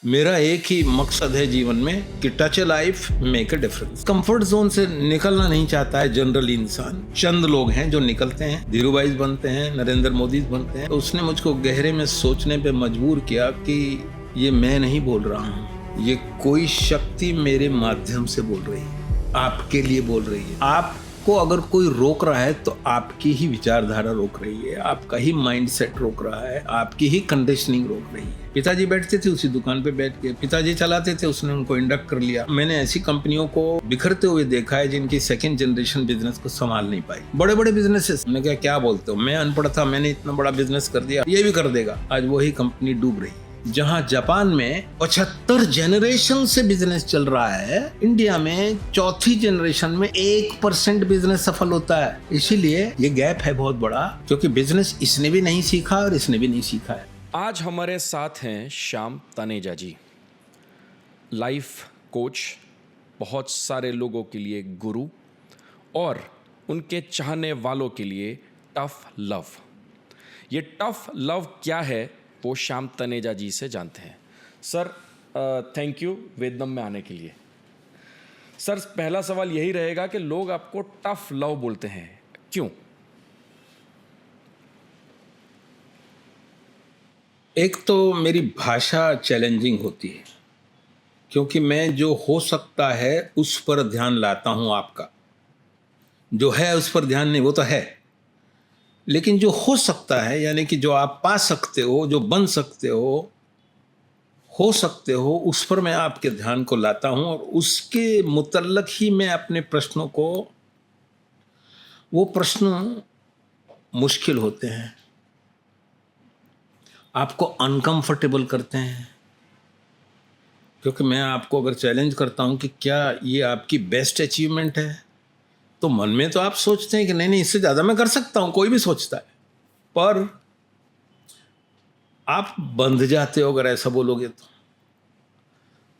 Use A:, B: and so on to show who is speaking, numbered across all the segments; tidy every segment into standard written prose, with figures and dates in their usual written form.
A: मेरा एक ही मकसद है जीवन में कि touch A life make a difference. Comfort zone से निकलना नहीं चाहता है जनरली इंसान। चंद लोग हैं जो निकलते हैं, धीरूभाई बनते हैं, नरेंद्र मोदी बनते हैं। तो उसने मुझको गहरे में सोचने पे मजबूर किया कि ये मैं नहीं बोल रहा हूँ, ये कोई शक्ति मेरे माध्यम से बोल रही है, आपके लिए बोल रही है। आपको अगर कोई रोक रहा है तो आपकी ही विचारधारा रोक रही है, आपका ही माइंडसेट रोक रहा है, आपकी ही कंडीशनिंग रोक रही है। पिताजी बैठते थे उसी दुकान पे बैठ के, पिताजी चलाते थे, उसने उनको इंडक्ट कर लिया। मैंने ऐसी कंपनियों को बिखरते हुए देखा है जिनकी सेकंड जनरेशन बिजनेस को संभाल नहीं पाई। बड़े बड़े बिजनेसेस, मैंने क्या बोलते हो, मैं अनपढ़ था, मैंने इतना बड़ा बिजनेस कर दिया, ये भी कर देगा। आज वही कंपनी डूब रही। जहां जापान में 75 जनरेशन से बिजनेस चल रहा है, इंडिया में चौथी जनरेशन में 1% बिजनेस सफल होता है। इसीलिए ये गैप है बहुत बड़ा, क्योंकि बिजनेस इसने भी नहीं सीखा और इसने भी नहीं सीखा है।
B: आज हमारे साथ हैं श्याम तनेजा जी, लाइफ कोच, बहुत सारे लोगों के लिए गुरु और उनके चाहने वालों के लिए टफ लव। ये टफ लव क्या है वो श्याम तनेजा जी से जानते हैं। सर थैंक यू वेदम में आने के लिए। सर पहला सवाल यही रहेगा कि लोग आपको टफ लव बोलते हैं, क्यों?
A: एक तो मेरी भाषा चैलेंजिंग होती है, क्योंकि मैं जो हो सकता है उस पर ध्यान लाता हूं। आपका जो है उस पर ध्यान नहीं, वो तो है, लेकिन जो हो सकता है, यानी कि जो आप पा सकते हो, जो बन सकते हो सकते हो, उस पर मैं आपके ध्यान को लाता हूं और उसके मुतल्लक ही मैं अपने प्रश्नों को, वो प्रश्न मुश्किल होते हैं, आपको अनकंफर्टेबल करते हैं। क्योंकि मैं आपको अगर चैलेंज करता हूं कि क्या ये आपकी बेस्ट अचीवमेंट है, तो मन में तो आप सोचते हैं कि नहीं नहीं, इससे ज़्यादा मैं कर सकता हूं, कोई भी सोचता है। पर आप बंध जाते हो अगर ऐसा बोलोगे तो।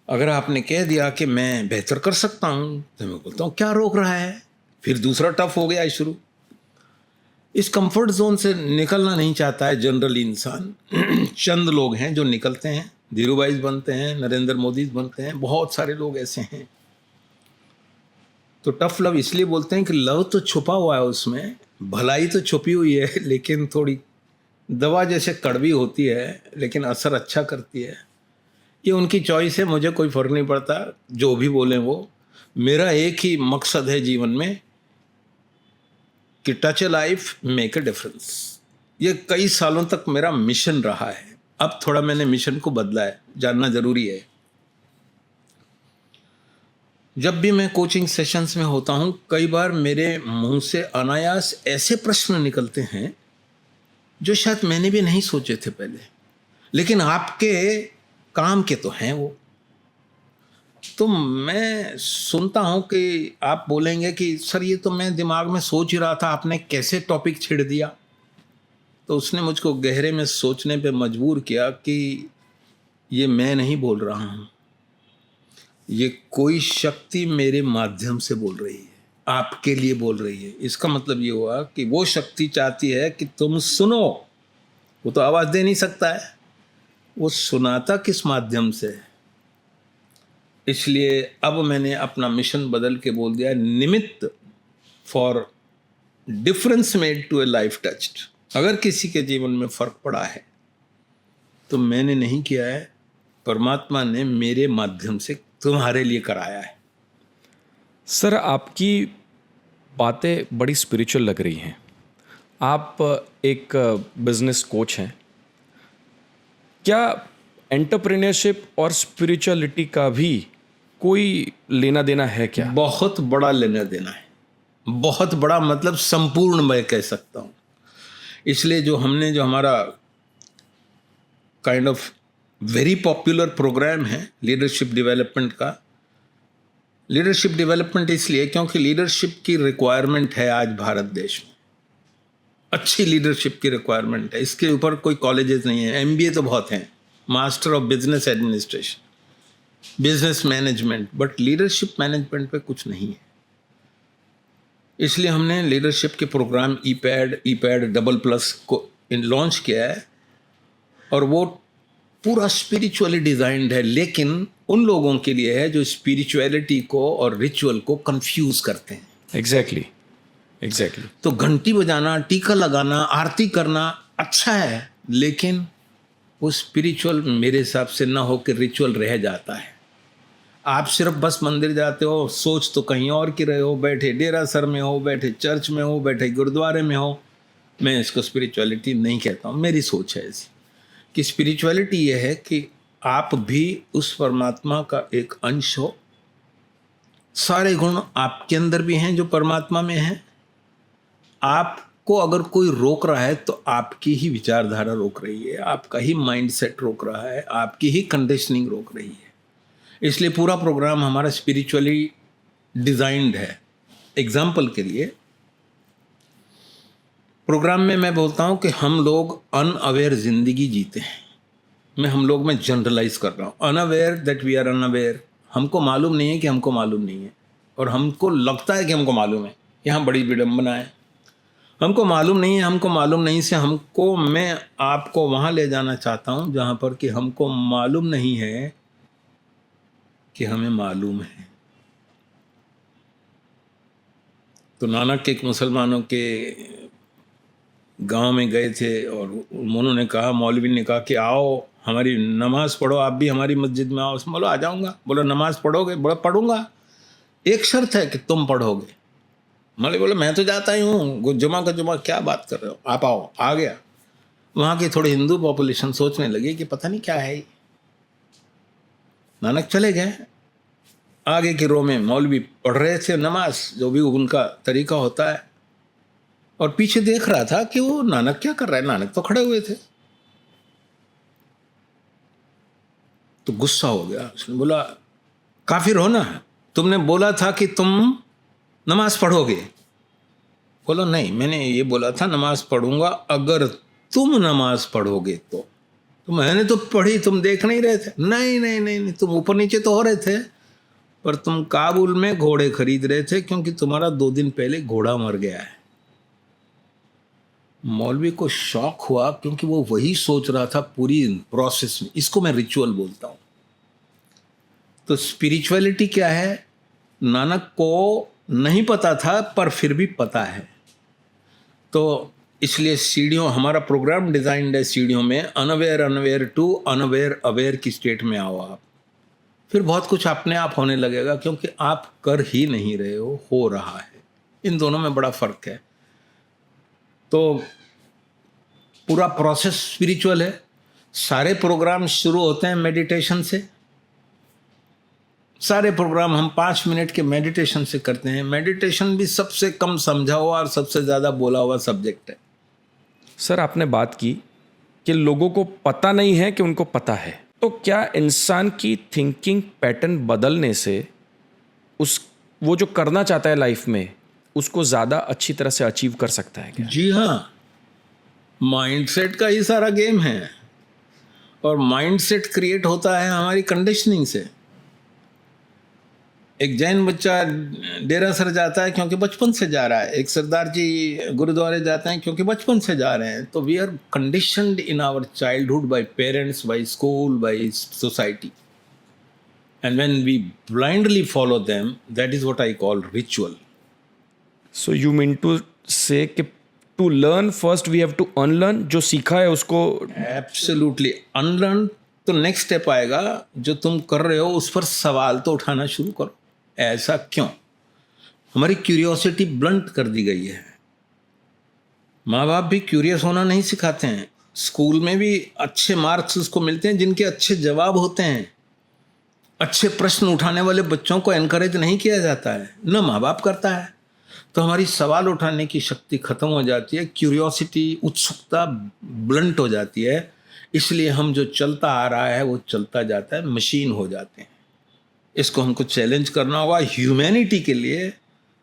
A: अगर आपने कह दिया कि मैं बेहतर कर सकता हूं, तो मैं बोलता हूं क्या रोक रहा है, फिर दूसरा टफ हो गया शुरू। इस कंफर्ट जोन से निकलना नहीं चाहता है जनरली इंसान। चंद लोग हैं जो निकलते हैं, धीरूभाई बनते हैं, नरेंद्र मोदी बनते हैं, बहुत सारे लोग ऐसे हैं। तो टफ लव इसलिए बोलते हैं कि लव तो छुपा हुआ है उसमें, भलाई तो छुपी हुई है, लेकिन थोड़ी दवा जैसे कड़वी होती है लेकिन असर अच्छा करती है। ये उनकी चॉइस है, मुझे कोई फर्क नहीं पड़ता जो भी बोलें वो। मेरा एक ही मकसद है जीवन में कि touch A life make a difference. ये कई सालों तक मेरा मिशन रहा है। अब थोड़ा मैंने मिशन को बदला है, जानना जरूरी है। जब भी मैं कोचिंग सेशंस में होता हूं, कई बार मेरे मुंह से अनायास ऐसे प्रश्न निकलते हैं जो शायद मैंने भी नहीं सोचे थे पहले, लेकिन आपके काम के तो हैं वो। तो मैं सुनता हूं कि आप बोलेंगे कि सर ये तो मैं दिमाग में सोच ही रहा था, आपने कैसे टॉपिक छेड़ दिया। तो उसने मुझको गहरे में सोचने पे मजबूर किया कि ये मैं नहीं बोल रहा हूं, ये कोई शक्ति मेरे माध्यम से बोल रही है, आपके लिए बोल रही है। इसका मतलब ये हुआ कि वो शक्ति चाहती है कि तुम सुनो। वो तो आवाज दे नहीं सकता है, वो सुनाता किस माध्यम से है। इसलिए अब मैंने अपना मिशन बदल के बोल दिया, निमित्त for difference made to a life touched. अगर किसी के जीवन में फर्क पड़ा है तो मैंने नहीं किया है, परमात्मा ने मेरे माध्यम से तुम्हारे लिए कराया है।
B: सर आपकी बातें बड़ी स्पिरिचुअल लग रही हैं। आप एक बिजनेस कोच हैं, क्या एंटरप्रेन्योरशिप और स्पिरिचुअलिटी का भी कोई लेना देना है क्या?
A: बहुत बड़ा लेना देना है, बहुत बड़ा, मतलब संपूर्ण मैं कह सकता हूँ। इसलिए जो हमारा kind of very popular program है लीडरशिप डेवलपमेंट का। लीडरशिप डेवलपमेंट इसलिए क्योंकि लीडरशिप की रिक्वायरमेंट है आज भारत देश में, अच्छी लीडरशिप की रिक्वायरमेंट है। इसके ऊपर कोई कॉलेजेस नहीं है। एमबीए तो बहुत हैं, master of business administration, business management, but leadership management पे कुछ नहीं है। इसलिए हमने लीडरशिप के प्रोग्राम ईपैड डबल प्लस को लॉन्च किया है, और वो पूरा स्पिरिचुअली डिजाइंड है, लेकिन उन लोगों के लिए है जो स्पिरिचुअलिटी को और रिचुअल को कंफ्यूज करते हैं।
B: एग्जैक्टली।
A: तो घंटी बजाना, टीका लगाना, आरती करना अच्छा है, लेकिन वो स्पिरिचुअल मेरे हिसाब से ना हो कि रिचुअल रह जाता है। आप सिर्फ बस मंदिर जाते हो, सोच तो कहीं और की रहे हो, बैठे डेरासर में हो, बैठे चर्च में हो, बैठे गुरुद्वारे में हो। मैं इसको स्पिरिचुअलिटी नहीं कहता हूँ, मेरी सोच है ऐसी कि स्पिरिचुअलिटी ये है कि आप भी उस परमात्मा का एक अंश हो। सारे गुण आपके अंदर भी हैं जो परमात्मा में हैं। आपको अगर कोई रोक रहा है तो आपकी ही विचारधारा रोक रही है, आपका ही माइंड सेट रोक रहा है, आपकी ही कंडीशनिंग रोक रही है। इसलिए पूरा प्रोग्राम हमारा स्पिरिचुअली डिजाइंड है। एग्जाम्पल के लिए प्रोग्राम में मैं बोलता हूँ कि हम लोग अनअवेयर जिंदगी जीते हैं। मैं हम लोग में जनरलाइज कर रहा हूँ। Unaware that we are unaware. हमको मालूम नहीं है कि हमको मालूम नहीं है, और हमको लगता है कि हमको मालूम है। यहाँ बड़ी विडम्बना है। हमको मालूम नहीं है, हमको मालूम नहीं से हमको, मैं आपको वहाँ ले जाना चाहता हूँ जहाँ पर कि हमको मालूम नहीं है कि हमें मालूम है। तो नानक एक मुसलमानों के गांव में गए थे और उन्होंने कहा, मौलवी ने कहा कि आओ हमारी नमाज पढ़ो, आप भी हमारी मस्जिद में आओ। बोलो आ जाऊंगा। बोलो नमाज पढ़ोगे? बोलो पढ़ूंगा, एक शर्त है कि तुम पढ़ोगे। मौलवी बोले मैं तो जाता ही हूँ, जुमा का जुमा क्या बात कर रहे हो, आप आओ। आ गया। वहाँ की थोड़ी हिंदू पॉपुलेशन सोचने लगी कि पता नहीं क्या है ये। नानक चले गए। आगे की रो में मौलवी पढ़ रहे थे नमाज, जो भी उनका तरीका होता है, और पीछे देख रहा था कि वो नानक क्या कर रहा है। नानक तो खड़े हुए थे। तो गुस्सा हो गया। उसने बोला काफिर हो ना, तुमने बोला था कि तुम नमाज पढ़ोगे। बोला नहीं, मैंने ये बोला था नमाज पढ़ूंगा अगर तुम नमाज पढ़ोगे तो मैंने तो पढ़ी, तुम देख नहीं रहे थे। नहीं नहीं नहीं, नहीं तुम ऊपर नीचे तो हो रहे थे, पर तुम काबुल में घोड़े खरीद रहे थे क्योंकि तुम्हारा 2 दिन पहले घोड़ा मर गया है। मौलवी को शौक हुआ क्योंकि वो वही सोच रहा था पूरी प्रोसेस में। इसको मैं रिचुअल बोलता हूं। तो स्पिरिचुअलिटी क्या है, नानक को नहीं पता था पर फिर भी पता है। तो इसलिए सीढ़ियों, हमारा प्रोग्राम डिजाइंड है सीढ़ियों में, unaware unaware to unaware aware की स्टेट में आओ आप। फिर बहुत कुछ अपने आप होने लगेगा, क्योंकि आप कर ही नहीं रहे हो रहा है। इन दोनों में बड़ा फर्क है। तो पूरा प्रोसेस स्पिरिचुअल है। सारे प्रोग्राम शुरू होते हैं मेडिटेशन से। सारे प्रोग्राम हम 5 मिनट के मेडिटेशन से करते हैं। मेडिटेशन भी सबसे कम समझा हुआ और सबसे ज़्यादा बोला हुआ सब्जेक्ट है।
B: सर आपने बात की कि लोगों को पता नहीं है कि उनको पता है, तो क्या इंसान की थिंकिंग पैटर्न बदलने से वो जो करना चाहता है लाइफ में उसको ज़्यादा अच्छी तरह से अचीव कर सकता है क्या?
A: जी हाँ, माइंडसेट का ही सारा गेम है। और माइंडसेट क्रिएट होता है हमारी कंडीशनिंग से। एक जैन बच्चा डेरासर जाता है क्योंकि बचपन से जा रहा है। एक सरदार जी गुरुद्वारे जाते हैं क्योंकि बचपन से जा रहे हैं। तो we are conditioned in our childhood by parents, by school, by society, and when we blindly follow them, that is what I call ritual.
B: So you mean to say कि to learn first we have to unlearn. जो सीखा है उसको
A: absolutely unlearn. तो next step आएगा, जो तुम कर रहे हो उस पर सवाल तो उठाना शुरू करो। ऐसा क्यों? हमारी क्यूरियोसिटी ब्लंट कर दी गई है। माँ बाप भी क्यूरियस होना नहीं सिखाते हैं। स्कूल में भी अच्छे मार्क्स उसको मिलते हैं जिनके अच्छे जवाब होते हैं। अच्छे प्रश्न उठाने वाले बच्चों को एनकरेज नहीं किया जाता है, न माँ बाप करता है। तो हमारी सवाल उठाने की शक्ति खत्म हो जाती है, क्यूरियोसिटी, उत्सुकता ब्लंट हो जाती है। इसलिए हम जो चलता आ रहा है वो चलता जाता है, मशीन हो जाते हैं। इसको हमको चैलेंज करना होगा ह्यूमैनिटी के लिए,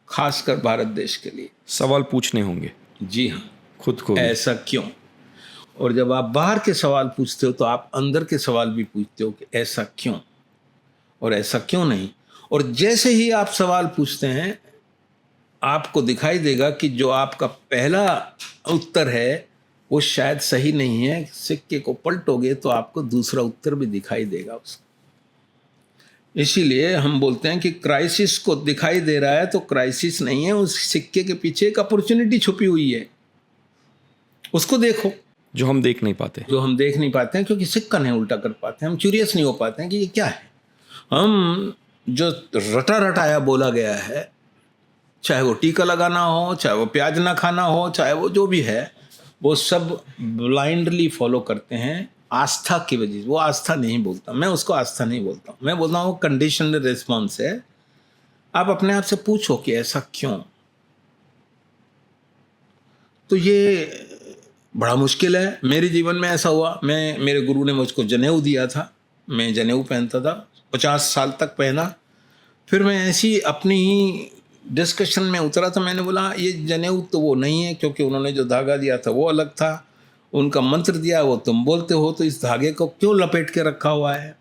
A: खासकर भारत देश के लिए।
B: सवाल पूछने होंगे।
A: जी हाँ,
B: खुद को।
A: ऐसा क्यों? और जब आप बाहर के सवाल पूछते हो तो आप अंदर के सवाल भी पूछते हो कि ऐसा क्यों और ऐसा क्यों नहीं। और जैसे ही आप सवाल पूछते हैं, आपको दिखाई देगा कि जो आपका पहला उत्तर है वो शायद सही नहीं है। सिक्के को पलटोगे तो आपको दूसरा उत्तर भी दिखाई देगा उसका। इसीलिए हम बोलते हैं कि क्राइसिस को दिखाई दे रहा है तो क्राइसिस नहीं है, उस सिक्के के पीछे एक अपॉर्चुनिटी छुपी हुई है, उसको देखो।
B: जो हम देख नहीं पाते।
A: जो हम देख नहीं पाते हैं क्योंकि सिक्का नहीं उल्टा कर पाते हैं, हम क्यूरियस नहीं हो पाते हैं कि ये क्या है। हम जो रटा रटाया बोला गया है, चाहे वो टीका लगाना हो, चाहे वो प्याज ना खाना हो, चाहे वो जो भी है, वो सब ब्लाइंडली फॉलो करते हैं आस्था की वजह से। वो आस्था नहीं बोलता, मैं उसको आस्था नहीं बोलता हूँ, मैं बोलता हूँ कंडीशनल रिस्पॉन्स है। आप अपने आप से पूछो कि ऐसा क्यों। तो ये बड़ा मुश्किल है। मेरे जीवन में ऐसा हुआ, मेरे गुरु ने मुझको जनेऊ दिया था, मैं जनेऊ पहनता था, 50 साल तक पहना। फिर मैं ऐसी अपनी ही डिस्कशन में उतरा था, मैंने बोला ये जनेऊ तो वो नहीं है, क्योंकि उन्होंने जो धागा दिया था वो अलग था, उनका मंत्र दिया वो तुम बोलते हो, तो इस धागे को क्यों लपेट के रखा हुआ है।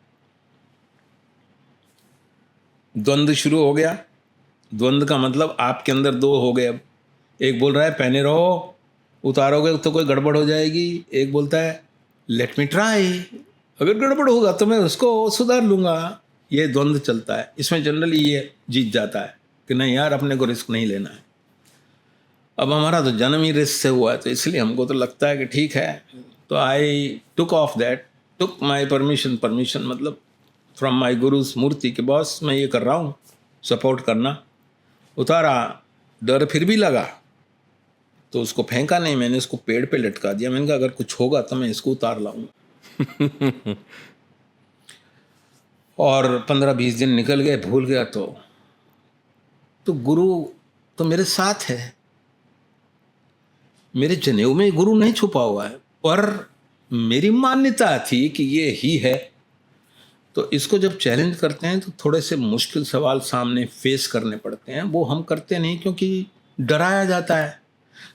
A: द्वंद्व शुरू हो गया। द्वंद्व का मतलब आपके अंदर दो हो गए। अब एक बोल रहा है पहने रहो, उतारोगे तो कोई गड़बड़ हो जाएगी। एक बोलता है लेट मी ट्राई, अगर गड़बड़ होगा तो मैं उसको सुधार लूँगा। ये द्वंद्व चलता है। इसमें जनरली ये जीत जाता है कि नहीं यार, अपने को रिस्क नहीं लेना है। अब हमारा तो जन्म ही रिस्क से हुआ है, तो इसलिए हमको तो लगता है कि ठीक है। तो I took off that, took my permission मतलब फ्रॉम माई गुरुज मूर्ति के बॉस, मैं ये कर रहा हूँ, सपोर्ट करना। उतारा, डर फिर भी लगा, तो उसको फेंका नहीं, मैंने उसको पेड़ पे लटका दिया। मैंने कहा अगर कुछ होगा तो मैं इसको उतार लाऊंगा। और 15-20 दिन निकल गए, भूल गया। तो गुरु तो मेरे साथ है, मेरे जनेऊ में गुरु नहीं छुपा हुआ है, पर मेरी मान्यता थी कि ये ही है। तो इसको जब चैलेंज करते हैं तो थोड़े से मुश्किल सवाल सामने फेस करने पड़ते हैं। वो हम करते नहीं क्योंकि डराया जाता है।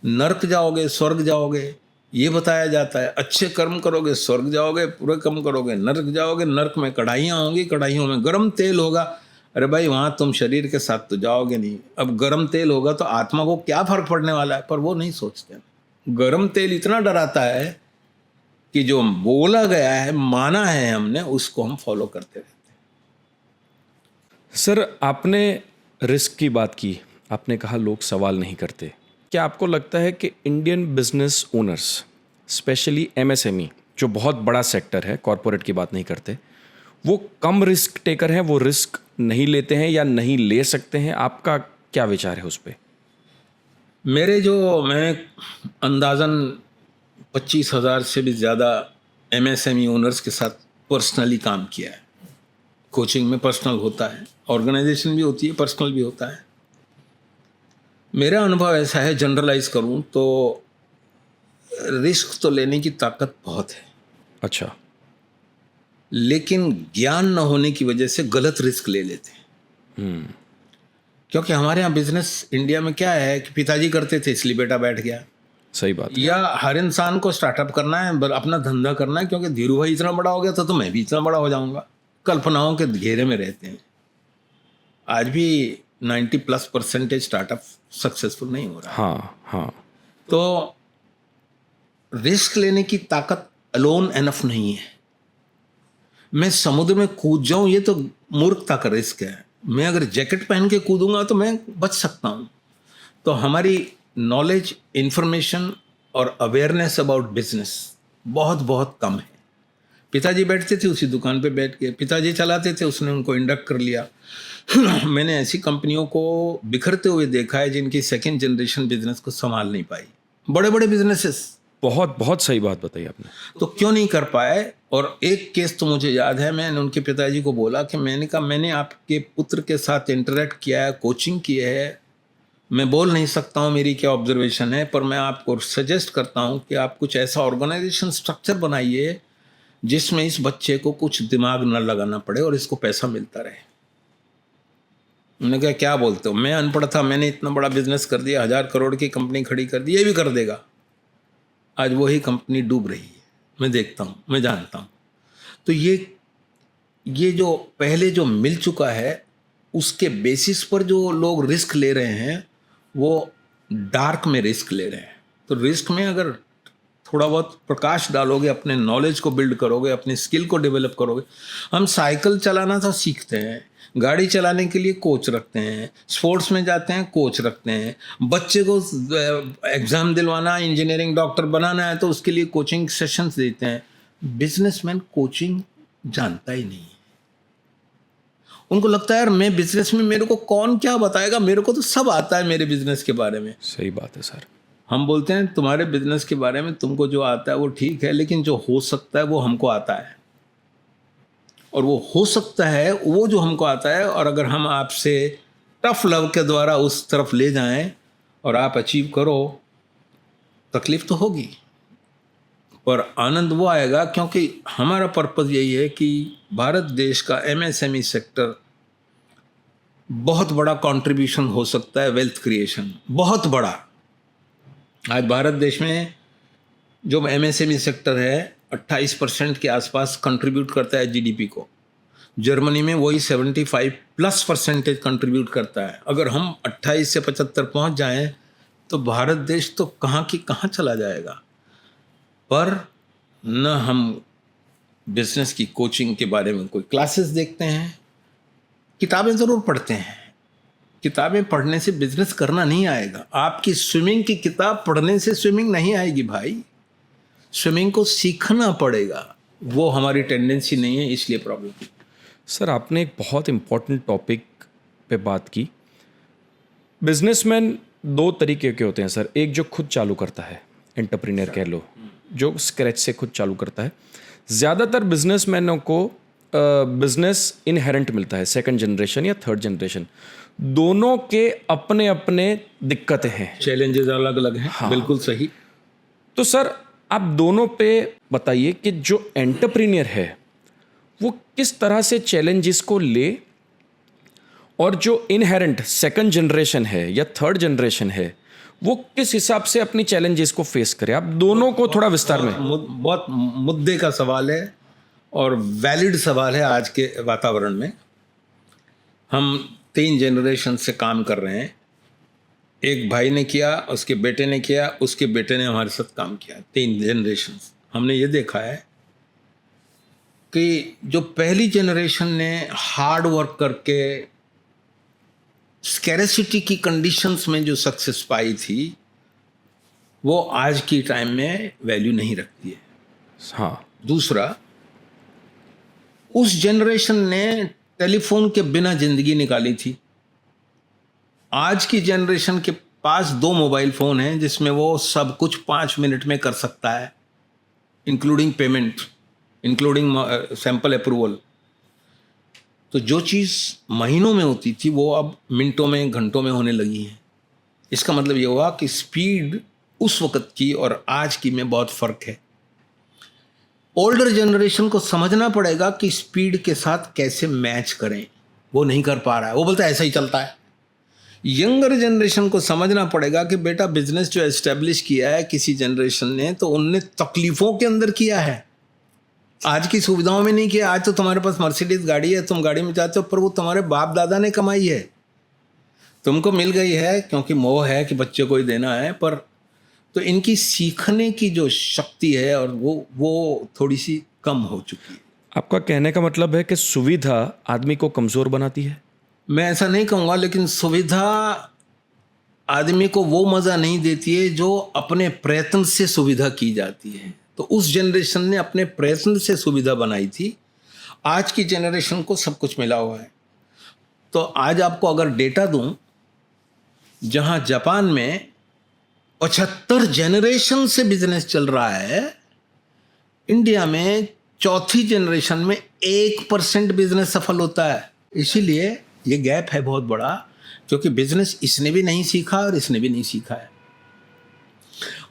A: नर्क जाओगे स्वर्ग जाओगे ये बताया जाता है, अच्छे कर्म करोगे स्वर्ग जाओगे, बुरे कर्म करोगे नर्क जाओगे। नर्क में कढ़ाइयाँ होंगी, कढ़ाइयों में गर्म तेल होगा। अरे भाई, वहाँ तुम शरीर के साथ तो जाओगे नहीं। अब गर्म तेल होगा तो आत्मा को क्या फर्क पड़ने वाला है, पर वो नहीं सोचते। गर्म तेल इतना डराता है कि जो बोला गया है, माना है हमने, उसको हम फॉलो करते रहते हैं।
B: सर, आपने रिस्क की बात की, आपने कहा लोग सवाल नहीं करते। क्या आपको लगता है कि Indian business owners, specially MSME, जो बहुत बड़ा सेक्टर है, कॉरपोरेट की बात नहीं करते, वो कम रिस्क टेकर हैं, वो रिस्क नहीं लेते हैं या नहीं ले सकते हैं? आपका क्या विचार है उस पर?
A: मैंने अंदाज़न 25,000 से भी ज़्यादा एमएसएमई ओनर्स के साथ पर्सनली काम किया है। कोचिंग में पर्सनल होता है, ऑर्गेनाइजेशन भी होती है, पर्सनल भी होता है। मेरा अनुभव ऐसा है, जनरलाइज करूं तो रिस्क तो लेने की ताकत बहुत है।
B: अच्छा।
A: लेकिन ज्ञान न होने की वजह से गलत रिस्क ले लेते हैं। क्योंकि हमारे यहाँ बिजनेस इंडिया में क्या है कि पिताजी करते थे इसलिए बेटा बैठ गया।
B: सही बात है।
A: या हर इंसान को स्टार्टअप करना है, अपना धंधा करना है, क्योंकि धीरू भाई इतना बड़ा हो गया था तो मैं भी इतना बड़ा हो जाऊंगा। कल्पनाओं के घेरे में रहते हैं। आज भी 90+% स्टार्टअप सक्सेसफुल नहीं हो रहा।
B: हाँ।
A: तो रिस्क लेने की ताकत अलोन एनफ नहीं है। मैं समुद्र में कूद जाऊं ये तो मूर्खता का रिस्क है। मैं अगर जैकेट पहन के कूदूंगा तो मैं बच सकता हूं। तो हमारी नॉलेज, इंफॉर्मेशन और अवेयरनेस अबाउट बिजनेस बहुत कम है। पिताजी बैठते थे उसी दुकान पे बैठ के, पिताजी चलाते थे, उसने उनको इंडक्ट कर लिया। मैंने ऐसी कंपनियों को बिखरते हुए देखा है जिनकी सेकंड जनरेशन बिजनेस को संभाल नहीं पाई। बड़े बिजनेसेस।
B: बहुत सही बात बताई आपने।
A: तो क्यों नहीं कर पाए? और एक केस तो मुझे याद है, मैंने उनके पिताजी को बोला कि मैंने आपके पुत्र के साथ इंटरेक्ट किया है, कोचिंग की है, मैं बोल नहीं सकता हूँ मेरी क्या ऑब्जर्वेशन है, पर मैं आपको सजेस्ट करता हूँ कि आप कुछ ऐसा ऑर्गेनाइजेशन स्ट्रक्चर बनाइए जिसमें इस बच्चे को कुछ दिमाग न लगाना पड़े और इसको पैसा मिलता रहे। उन्होंने कहा क्या बोलते हो? मैं अनपढ़ था, मैंने इतना बड़ा बिजनेस कर दिया, 1000 करोड़ की कंपनी खड़ी कर दी, ये भी कर देगा। आज वही कंपनी डूब रही है, मैं देखता हूँ, मैं जानता हूँ। तो ये जो पहले जो मिल चुका है उसके बेसिस पर जो लोग रिस्क ले रहे हैं वो डार्क में रिस्क ले रहे हैं। तो रिस्क में अगर थोड़ा बहुत प्रकाश डालोगे, अपने नॉलेज को बिल्ड करोगे, अपनी स्किल को डेवलप करोगे। हम साइकिल चलाना तो सीखते हैं, गाड़ी चलाने के लिए कोच रखते हैं, स्पोर्ट्स में जाते हैं कोच रखते हैं, बच्चे को एग्ज़ाम दिलवाना, इंजीनियरिंग डॉक्टर बनाना है तो उसके लिए कोचिंग सेशंस देते हैं। बिजनेसमैन कोचिंग जानता ही नहीं है। उनको लगता है यार मैं बिजनेस में, मेरे को कौन क्या बताएगा, मेरे को तो सब आता है मेरे बिजनेस के बारे में।
B: सही बात है सर।
A: हम बोलते हैं तुम्हारे बिजनेस के बारे में तुमको जो आता है वो ठीक है, लेकिन जो हो सकता है वो हमको आता है, और वो हो सकता है वो जो हमको आता है, और अगर हम आपसे टफ लव के द्वारा उस तरफ ले जाएं और आप अचीव करो, तकलीफ तो होगी पर आनंद वो आएगा, क्योंकि हमारा पर्पज़ यही है कि भारत देश का एमएसएमई सेक्टर बहुत बड़ा कंट्रीब्यूशन हो सकता है, वेल्थ क्रिएशन बहुत बड़ा। आज भारत देश में जो एमएसएमई सेक्टर है 28% के आसपास कंट्रीब्यूट करता है जीडीपी को। जर्मनी में वही 75+% कंट्रीब्यूट करता है। अगर हम 28 से 75 पहुंच जाएं तो भारत देश तो कहाँ की कहाँ चला जाएगा। पर न हम बिजनेस की कोचिंग के बारे में कोई क्लासेस देखते हैं, किताबें ज़रूर पढ़ते हैं। किताबें पढ़ने से बिजनेस करना नहीं आएगा। आपकी स्विमिंग की किताब पढ़ने से स्विमिंग नहीं आएगी भाई, स्विमिंग को सीखना पड़ेगा। वो हमारी टेंडेंसी नहीं है, इसलिए प्रॉब्लम।
B: सर आपने एक बहुत इम्पॉर्टेंट टॉपिक पे बात की। बिजनेसमैन दो तरीके के होते हैं सर। एक जो खुद चालू करता है, एंटरप्रेन्योर कह लो, जो स्क्रैच से खुद चालू करता है। ज़्यादातर बिजनेसमैनों को बिजनेस इनहेरेंट मिलता है, सेकंड जनरेशन या थर्ड जनरेशन। दोनों के अपने अपने दिक्कतें हैं,
A: चैलेंजेस अलग अलग हैं। हाँ। बिल्कुल सही।
B: तो सर आप दोनों पे बताइए कि जो एंटरप्रेन्योर है वो किस तरह से चैलेंजेस को ले, और जो इनहेरेंट सेकंड जनरेशन है या थर्ड जनरेशन है वो किस हिसाब से अपनी चैलेंजेस को फेस करे। आप दोनों को थोड़ा विस्तार में।
A: बहुत मुद्दे का सवाल है और वैलिड सवाल है। आज के वातावरण में हम 3 जनरेशन से काम कर रहे हैं। एक भाई ने किया, उसके बेटे ने किया, उसके बेटे ने हमारे साथ काम किया। 3 जनरेशन। हमने ये देखा है कि जो पहली जनरेशन ने हार्ड वर्क करके स्कैरेसिटी की कंडीशंस में जो सक्सेस पाई थी वो आज की टाइम में वैल्यू नहीं रखती है।
B: हाँ।
A: दूसरा, उस जनरेशन ने टेलीफोन के बिना जिंदगी निकाली थी। आज की जनरेशन के पास 2 मोबाइल फ़ोन हैं जिसमें वो सब कुछ 5 मिनट में कर सकता है, including payment, including sample approval. तो जो चीज़ महीनों में होती थी वो अब मिनटों में, घंटों में होने लगी है। इसका मतलब ये हुआ कि स्पीड उस वक़्त की और आज की में बहुत फ़र्क है। ओल्डर जनरेशन को समझना पड़ेगा कि स्पीड के साथ कैसे मैच करें। वो नहीं कर पा रहा है, वो बोलता है ऐसा ही चलता है। यंगर जनरेशन को समझना पड़ेगा कि बेटा बिजनेस जो एस्टेब्लिश किया है किसी जनरेशन ने, तो उनने तकलीफ़ों के अंदर किया है, आज की सुविधाओं में नहीं किया। आज तो तुम्हारे पास मर्सिडीज गाड़ी है, तुम गाड़ी में जाते हो, पर वो तुम्हारे बाप दादा ने कमाई है, तुमको मिल गई है क्योंकि मोह है कि बच्चे को ही देना है। पर तो इनकी सीखने की जो शक्ति है और वो थोड़ी सी कम हो चुकी है।
B: आपका कहने का मतलब है कि सुविधा आदमी को कमज़ोर बनाती है?
A: मैं ऐसा नहीं कहूँगा, लेकिन सुविधा आदमी को वो मज़ा नहीं देती है जो अपने प्रयत्न से सुविधा की जाती है। तो उस जनरेशन ने अपने प्रयत्न से सुविधा बनाई थी, आज की जनरेशन को सब कुछ मिला हुआ है। तो आज आपको अगर डेटा दूं, जहां जापान में 75 जनरेशन से बिजनेस चल रहा है, इंडिया में चौथी जनरेशन में 1% बिजनेस सफल होता है। इसीलिए ये गैप है बहुत बड़ा, क्योंकि बिजनेस इसने भी नहीं सीखा और इसने भी नहीं सीखा है।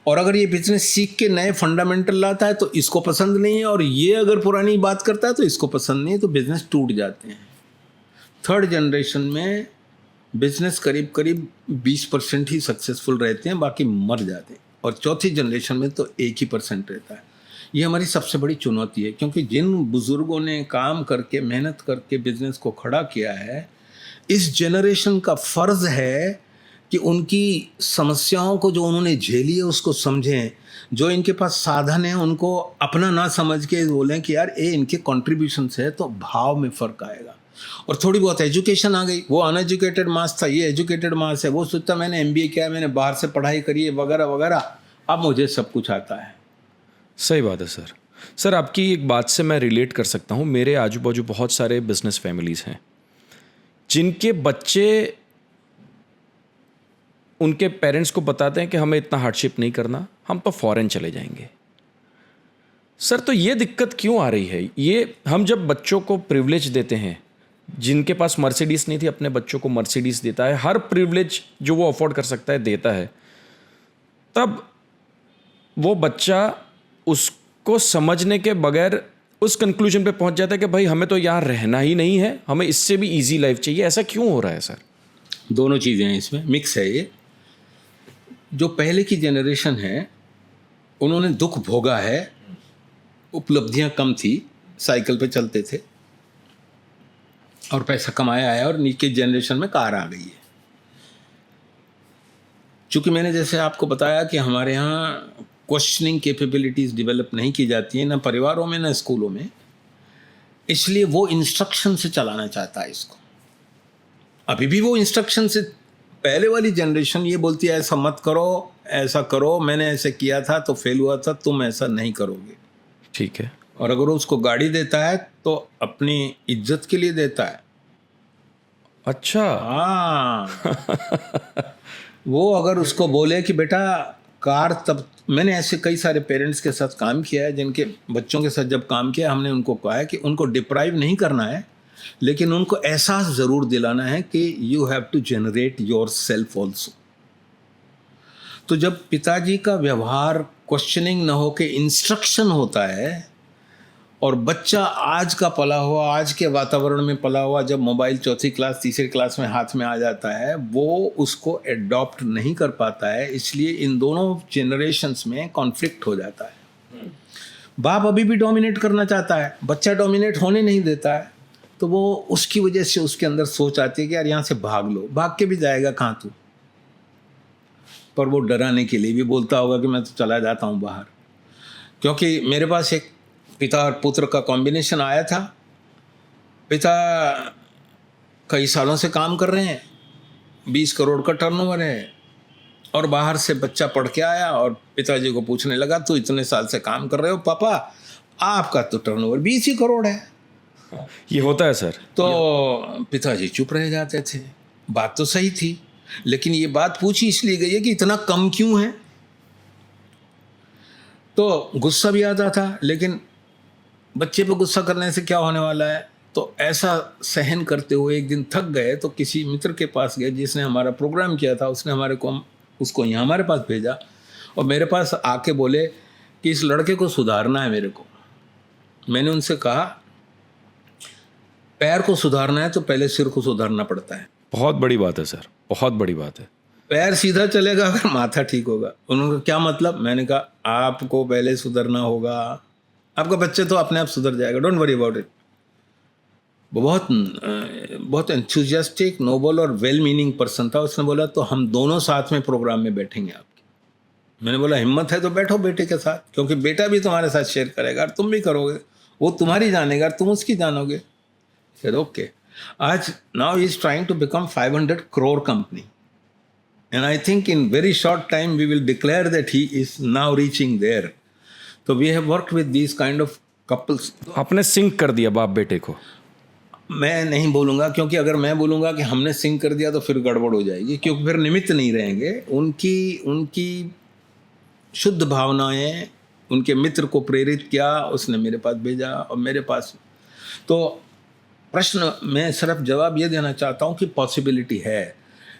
A: और अगर ये बिजनेस सीख के नए फंडामेंटल लाता है तो इसको पसंद नहीं है, और ये अगर पुरानी बात करता है तो इसको पसंद नहीं है, तो बिजनेस टूट जाते हैं। थर्ड जनरेशन में बिजनेस करीब करीब 20% ही सक्सेसफुल रहते हैं, बाकी मर जाते हैं। और चौथी जनरेशन में तो 1% रहता है। ये हमारी सबसे बड़ी चुनौती है, क्योंकि जिन बुजुर्गों ने काम करके, मेहनत करके बिजनेस को खड़ा किया है, इस जनरेशन का फ़र्ज़ है कि उनकी समस्याओं को जो उन्होंने झेली है उसको समझें, जो इनके पास साधन है उनको अपना ना समझ के बोलें कि यार ये इनके कॉन्ट्रीब्यूशन है, तो भाव में फ़र्क आएगा। और थोड़ी बहुत एजुकेशन आ गई, वो अनएजुकेटेड मास था, ये एजुकेटेड मास है, वो सोचता मैंने MBA किया है, मैंने बाहर से पढ़ाई करी है वगैरह वगैरह, अब मुझे सब कुछ आता है।
B: सही बात है सर। सर आपकी एक बात से मैं रिलेट कर सकता हूँ। मेरे आजू बाजू बहुत सारे बिजनेस फैमिलीज़ हैं जिनके बच्चे उनके पेरेंट्स को बताते हैं कि हमें इतना हार्डशिप नहीं करना, हम तो फॉरेन चले जाएंगे। सर तो ये दिक्कत क्यों आ रही है? ये हम जब बच्चों को प्रिविलेज देते हैं, जिनके पास मर्सिडीज़ नहीं थी अपने बच्चों को मर्सिडीज़ देता है, हर प्रिविलेज जो वो अफोर्ड कर सकता है देता है, तब वो बच्चा उसको समझने के बगैर उस कंक्लूजन पे पहुंच जाता है कि भाई हमें तो यहाँ रहना ही नहीं है, हमें इससे भी इजी लाइफ चाहिए। ऐसा क्यों हो रहा है सर?
A: दोनों चीज़ें हैं इसमें, मिक्स है ये। जो पहले की जनरेशन है उन्होंने दुख भोगा है, उपलब्धियां कम थी, साइकिल पे चलते थे और पैसा कमाया है, और नीचे जनरेशन में कार आ गई है। चूँकि मैंने जैसे आपको बताया कि हमारे यहाँ क्वेश्चनिंग कैपेबिलिटीज़ डेवलप नहीं की जाती हैं, ना परिवारों में ना स्कूलों में, इसलिए वो इंस्ट्रक्शन से चलाना चाहता है इसको। अभी भी वो इंस्ट्रक्शन से, पहले वाली जनरेशन ये बोलती है ऐसा मत करो, ऐसा करो, मैंने ऐसे किया था तो फेल हुआ था, तुम ऐसा नहीं करोगे।
B: ठीक है।
A: और अगर उसको गाड़ी देता है तो अपनी इज्जत के लिए देता है।
B: अच्छा।
A: हाँ। वो अगर उसको बोले कि बेटा कार, तब मैंने ऐसे कई सारे पेरेंट्स के साथ काम किया है जिनके बच्चों के साथ जब काम किया, हमने उनको कहा है कि उनको डिप्राइव नहीं करना है, लेकिन उनको एहसास ज़रूर दिलाना है कि you have to generate yourself also. तो जब पिताजी का व्यवहार क्वेश्चनिंग न हो के इंस्ट्रक्शन होता है, और बच्चा आज का पला हुआ, आज के वातावरण में पला हुआ, जब मोबाइल चौथी क्लास तीसरी क्लास में हाथ में आ जाता है, वो उसको एडॉप्ट नहीं कर पाता है। इसलिए इन दोनों जनरेशन्स में कॉन्फ्लिक्ट हो जाता है। बाप अभी भी डोमिनेट करना चाहता है, बच्चा डोमिनेट होने नहीं देता है, तो वो उसकी वजह से उसके अंदर सोच आती है कि यार यहाँ से भाग लो। भाग के भी जाएगा कहाँ तू? पर वो डराने के लिए भी बोलता होगा कि मैं तो चला जाता हूँ बाहर। क्योंकि मेरे पास एक पिता और पुत्र का कॉम्बिनेशन आया था। पिता कई सालों से काम कर रहे हैं, 20 करोड़ का टर्नओवर है, और बाहर से बच्चा पढ़ के आया और पिताजी को पूछने लगा, तू इतने साल से काम कर रहे हो पापा, आपका तो टर्नओवर 20 ही करोड़ है।
B: ये होता है सर।
A: तो पिताजी चुप रह जाते थे। बात तो सही थी, लेकिन ये बात पूछी इसलिए गई है कि इतना कम क्यों है। तो गुस्सा भी आता था, लेकिन बच्चे पे गुस्सा करने से क्या होने वाला है। तो ऐसा सहन करते हुए एक दिन थक गए, तो किसी मित्र के पास गए जिसने हमारा प्रोग्राम किया था। उसने उसको यहाँ हमारे पास भेजा और मेरे पास आके बोले कि इस लड़के को सुधारना है मेरे को। मैंने उनसे कहा, पैर को सुधारना है तो पहले सिर को सुधारना पड़ता है।
B: बहुत बड़ी बात है सर, बहुत बड़ी बात है।
A: पैर सीधा चलेगा अगर माथा ठीक होगा। उन्होंने कहा क्या मतलब? मैंने कहा आपको पहले सुधरना होगा, आपका बच्चा तो अपने आप सुधर जाएगा, डोंट वरी अबाउट इट। वो बहुत एंथुजियास्टिक, नोबल और वेल मीनिंग पर्सन था। उसने बोला तो हम दोनों साथ में प्रोग्राम में बैठेंगे आपके। मैंने बोला हिम्मत है तो बैठो बेटे के साथ, क्योंकि बेटा भी तुम्हारे साथ शेयर करेगा और तुम भी करोगे, वो तुम्हारी जानेगा, तुम उसकी जानोगे। फिर ओके, आज now he is trying to become 500 crore company, and I think in very short time we will declare that he is now reaching there. So we have worked with these kind of couples.
B: आपने sink कर दिया बाप बेटे को?
A: मैं नहीं बोलूँगा, क्योंकि अगर मैं बोलूँगा कि हमने सिंक कर दिया तो फिर गड़बड़ हो जाएगी, क्योंकि फिर निमित्त नहीं रहेंगे। उनकी शुद्ध भावनाएं उनके मित्र को प्रेरित किया, उसने मेरे पास भेजा और मेरे पास। तो प्रश्न में सिर्फ जवाब ये देना चाहता हूँ कि पॉसिबिलिटी है,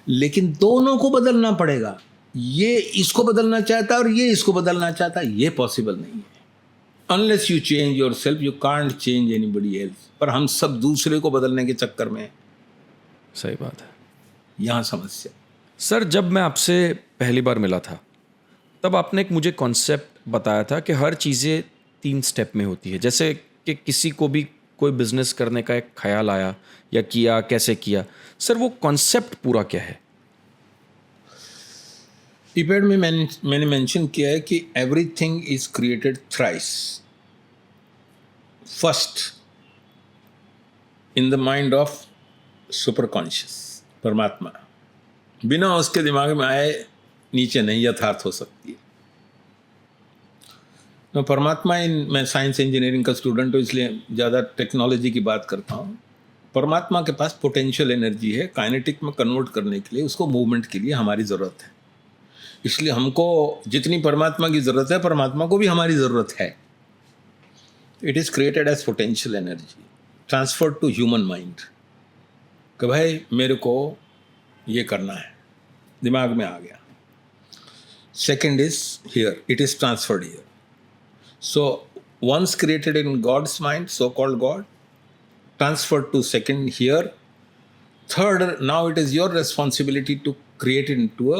A: लेकिन दोनों को बदलना पड़ेगा। ये इसको बदलना चाहता है और ये इसको बदलना चाहता है, ये पॉसिबल नहीं है। Unless you change your self you can't change anybody else. पर हम सब दूसरे को बदलने के चक्कर में।
B: सही बात है,
A: यहाँ समस्या।
B: सर जब मैं आपसे पहली बार मिला था तब आपने एक मुझे कॉन्सेप्ट बताया था कि हर चीज़ें 3 स्टेप में होती है। जैसे कि किसी को भी कोई बिजनेस करने का एक ख्याल आया या किया, कैसे किया, सर वो कॉन्सेप्ट पूरा क्या है?
A: ईपैड में मैंने मेंशन किया है कि everything is created thrice. First in the mind of super conscious, परमात्मा. बिना उसके दिमाग में आए नीचे नहीं यथार्थ हो सकती है. तो परमात्मा मैं साइंस इंजीनियरिंग का स्टूडेंट हूँ, इसलिए ज़्यादा टेक्नोलॉजी की बात करता हूँ. परमात्मा के पास पोटेंशियल एनर्जी है, काइनेटिक में कन्वर्ट करने के लिए, उसको मूवमेंट के लिए हमारी ज़रूरत है. इसलिए हमको जितनी परमात्मा की ज़रूरत है, परमात्मा को भी हमारी ज़रूरत है. It is created as potential energy transfer to human mind कि भाई मेरे को ये करना है, दिमाग में आ गया. Second is here, it is transferred here. So once created in God's mind, so-called God, transferred to second here. Third, now it is your responsibility to create it into a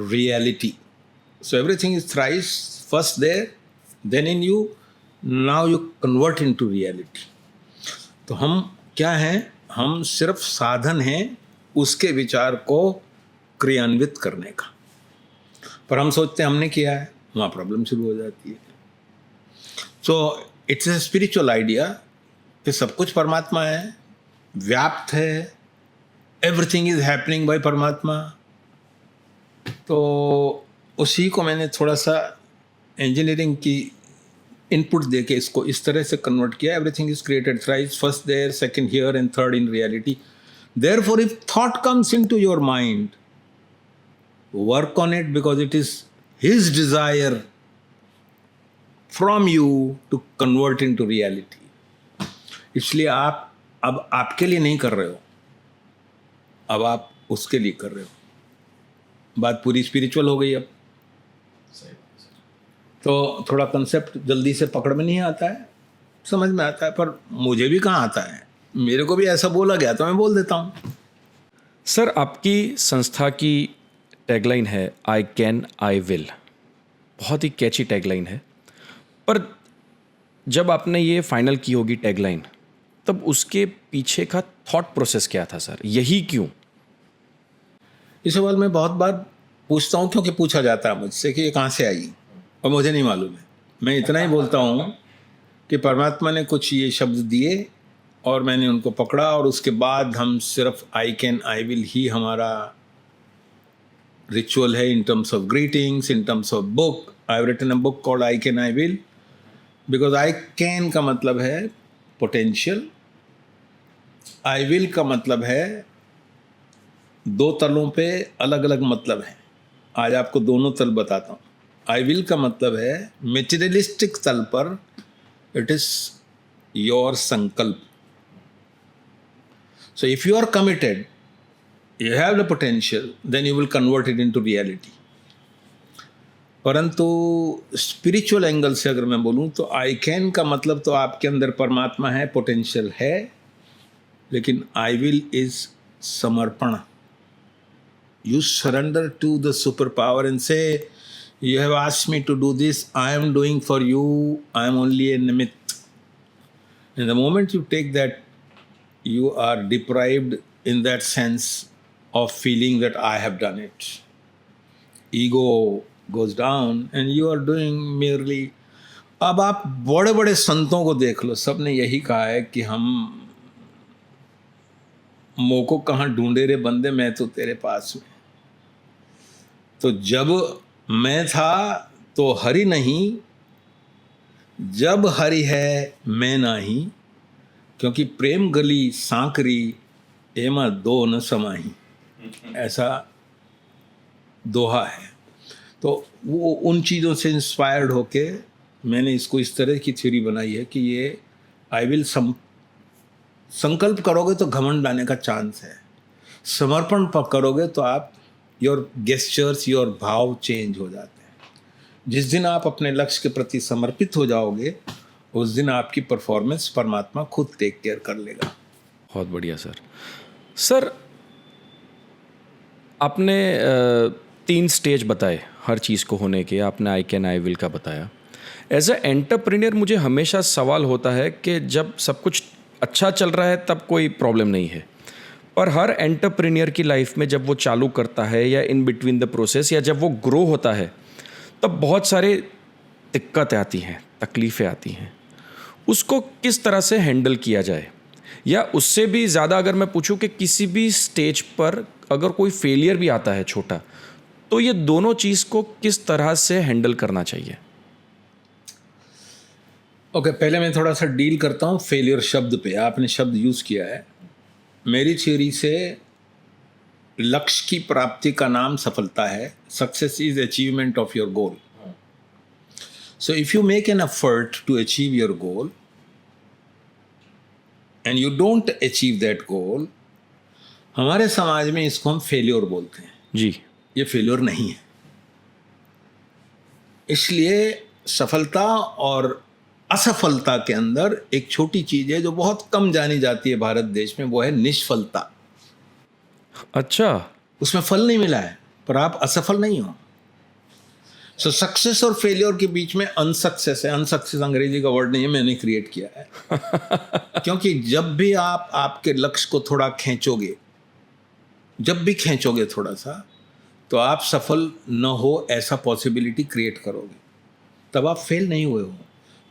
A: reality. So everything is thrice, first there, then in you, now you convert into reality. तो हम क्या हैं? हम सिर्फ साधन हैं उसके विचार को क्रियान्वित करने का. पर हम सोचते हैं हमने किया है, वहाँ प्रॉब्लम शुरू हो जाती है. So it's a spiritual idea कि सब कुछ परमात्मा है, व्याप्त है, एवरीथिंग इज हैपनिंग बाय परमात्मा. तो उसी को मैंने थोड़ा सा इंजीनियरिंग की इनपुट दे के इसको इस तरह से कन्वर्ट किया. Everything is created thrice, first there, second here and third in reality. Therefore if thought comes into your mind, work on it because it is his desire from you to convert into reality. इसलिए आप अब आपके लिए नहीं कर रहे हो, अब आप उसके लिए कर रहे हो. बात पूरी स्पिरिचुअल हो गई. अब तो थोड़ा कंसेप्ट जल्दी से पकड़ में नहीं आता है, समझ में आता है, पर मुझे भी कहाँ आता है. मेरे को भी ऐसा बोला गया तो मैं बोल देता हूँ.
B: सर, आपकी संस्था की टैगलाइन है आई कैन आई विल. बहुत ही कैची टैगलाइन है. पर जब आपने ये फाइनल की होगी टैगलाइन, तब उसके पीछे का थॉट प्रोसेस क्या था सर? यही क्यों?
A: इस सवाल मैं बहुत बार पूछता हूँ, क्योंकि पूछा जाता है मुझसे कि ये कहाँ से आई, और मुझे नहीं मालूम है. मैं इतना ही बोलता हूँ कि परमात्मा ने कुछ ये शब्द दिए और मैंने उनको पकड़ा, और उसके बाद हम सिर्फ आई कैन आई विल ही हमारा रिचुअल है. In terms of greetings, in terms of book, I have written a book called I can I will. Because I can का मतलब है पोटेंशियल, आई विल का मतलब है दो तलों पे अलग अलग मतलब है. आज आपको दोनों तल बताता हूँ. आई विल का मतलब है मेटीरियलिस्टिक तल पर इट इज योर संकल्प. So if you are committed, you have the potential, then you will convert it into reality. परंतु स्पिरिचुअल एंगल से अगर मैं बोलूँ तो आई कैन का मतलब तो आपके अंदर परमात्मा है, पोटेंशियल है, लेकिन आई विल इज समर्पण. You surrender to the super power and so you have asked me to do this, I am doing for you, I am only a निमित्त. In the moment you take that, you are deprived in that sense of feeling that I have done it. Ego goes down and you are doing merely. अब आप बड़े बड़े संतों को देख लो, सब ने यही कहा है कि हम मोको कहाँ ढूंढे रे बंदे, मैं तो तेरे पास में. तो जब मैं था तो हरि नहीं, जब हरि है मैं नहीं, क्योंकि प्रेम गली सांकरी एमा दो न समाही, ऐसा दोहा है. तो वो उन चीज़ों से इंस्पायर्ड होके मैंने इसको इस तरह की थ्योरी बनाई है कि ये आई विल संकल्प करोगे तो घमंड लाने का चांस है, समर्पण करोगे तो आप योर गेस्चर्स, योर भाव चेंज हो जाते हैं. जिस दिन आप अपने लक्ष्य के प्रति समर्पित हो जाओगे, उस दिन आपकी परफॉर्मेंस परमात्मा खुद टेक केयर कर लेगा.
B: बहुत बढ़िया सर. सर, आपने 3 स्टेज बताए हर चीज़ को होने के. आपने आई कैन आई विल का बताया. एज ए एंटरप्रेन्योर मुझे हमेशा सवाल होता है कि जब सब कुछ अच्छा चल रहा है तब कोई प्रॉब्लम नहीं है, और हर एंटरप्रेन्योर की लाइफ में जब वो चालू करता है या इन बिटवीन द प्रोसेस या जब वो ग्रो होता है, तब बहुत सारे दिक्कतें आती हैं, तकलीफ़ें आती हैं। उसको किस तरह से हैंडल किया जाए? या उससे भी ज़्यादा अगर मैं पूछूं कि किसी भी स्टेज पर अगर कोई फेलियर भी आता है छोटा, तो ये दोनों चीज़ को किस तरह से हैंडल करना चाहिए?
A: ओके, पहले मैं थोड़ा सा डील करता हूँ फेलियर शब्द पे। आपने शब्द यूज़ किया है। मेरी थ्योरी से लक्ष्य की प्राप्ति का नाम सफलता है। Success is achievement of your goal. So if you make an effort to achieve your goal and you don't achieve that goal, हमारे समाज में इसको हम फेल्योर बोलते हैं।
B: जी।
A: ये फेल्योर नहीं है। इसलिए सफलता और असफलता के अंदर एक छोटी चीज है जो बहुत कम जानी जाती है भारत देश में, वो है निष्फलता।
B: अच्छा।
A: उसमें फल नहीं मिला है, पर आप असफल नहीं हो। सो सक्सेस और फेलियर के बीच में अनसक्सेस है। अनसक्सेस अंग्रेजी का वर्ड नहीं है, मैंने क्रिएट किया है। क्योंकि जब भी आप आपके लक्ष्य को थोड़ा खींचोगे, जब भी खींचोगे थोड़ा सा, तो आप सफल न हो ऐसा पॉसिबिलिटी क्रिएट करोगे। तब आप फेल नहीं हुए हो,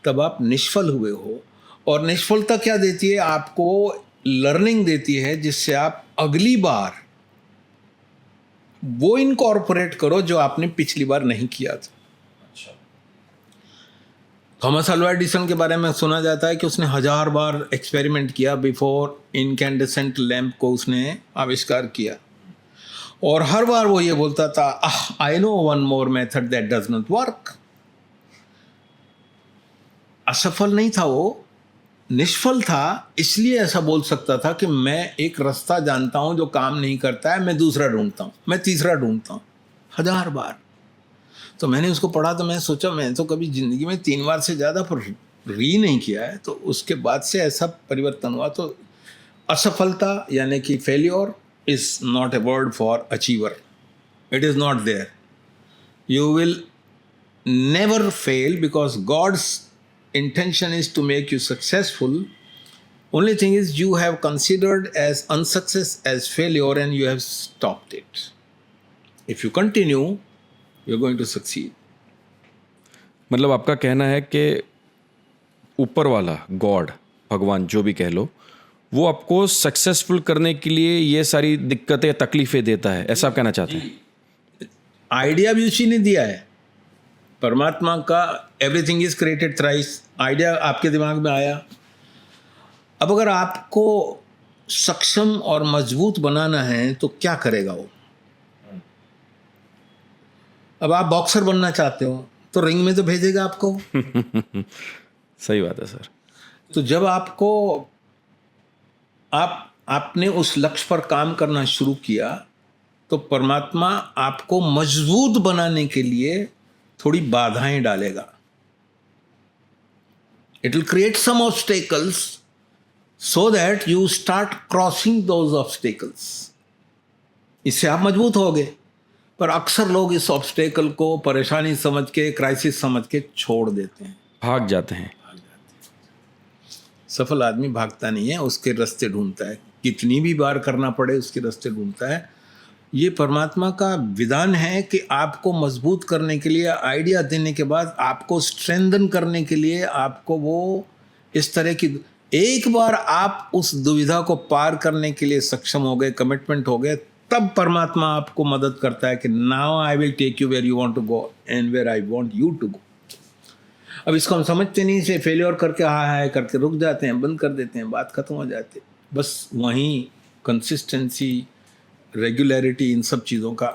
A: तब आप निष्फल हुए हो। और निष्फलता क्या देती है? आपको लर्निंग देती है, जिससे आप अगली बार वो इनकॉर्पोरेट करो जो आपने पिछली बार नहीं किया था।
B: अच्छा।
A: थॉमस अल्वा एडिसन के बारे में सुना जाता है कि उसने 1000 बार एक्सपेरिमेंट किया बिफोर इनकैंडेसेंट लैंप को उसने आविष्कार किया, और हर बार वो ये बोलता था, I know one more method that does not work. असफल नहीं था वो, निष्फल था। इसलिए ऐसा बोल सकता था कि मैं एक रास्ता जानता हूं जो काम नहीं करता है, मैं दूसरा ढूंढता हूं, मैं तीसरा ढूंढता हूं। 1000 बार। तो मैंने उसको पढ़ा तो मैं सोचा, मैं तो कभी जिंदगी में 3 बार से ज़्यादा पर री नहीं किया है। तो उसके बाद से ऐसा परिवर्तन हुआ। तो असफलता यानी कि failure is not a word for achiever. It is not there. You will never fail because God's intention is to make you successful. Only thing is you have considered as unsuccess as failure and you have stopped it. If you continue, you're going to succeed.
B: मतलब आपका कहना है कि ऊपर वाला God, भगवान जो भी कह लो, वो आपको सक्सेसफुल करने के लिए ये सारी दिक्कतें तकलीफें देता है, ऐसा आप कहना चाहते हैं?
A: आइडिया भी उसी ने दिया है। परमात्मा का everything is created thrice. Idea आपके दिमाग में आया। अब अगर आपको सक्षम और मजबूत बनाना है तो क्या करेगा वो? अब आप बॉक्सर बनना चाहते हो तो रिंग में तो भेजेगा आपको।
B: सही बात है सर।
A: तो जब आपको आपने उस लक्ष्य पर काम करना शुरू किया, तो परमात्मा आपको मजबूत बनाने के लिए थोड़ी बाधाएं डालेगा। It will create some obstacles so that you start crossing those obstacles. इससे आप मजबूत होगे। पर अक्सर लोग इस ऑब्स्टेकल को परेशानी समझ के, क्राइसिस समझ के छोड़ देते हैं,
B: भाग जाते हैं।
A: सफल आदमी भागता नहीं है, उसके रास्ते ढूंढता है। कितनी भी बार करना पड़े उसके रास्ते ढूंढता है। ये परमात्मा का विधान है कि आपको मजबूत करने के लिए, आइडिया देने के बाद आपको स्ट्रेंथन करने के लिए, आपको वो इस तरह की, एक बार आप उस दुविधा को पार करने के लिए सक्षम हो गए, कमिटमेंट हो गए, तब परमात्मा आपको मदद करता है कि now I will take you where you want to go and where I want you to go. अब इसको हम समझते नहीं, से फेलियर करके हाय करके रुक जाते हैं, बंद कर देते हैं, बात खत्म हो जाती है। बस वहीं कंसिस्टेंसी, रेगुलरिटी, इन सब चीज़ों का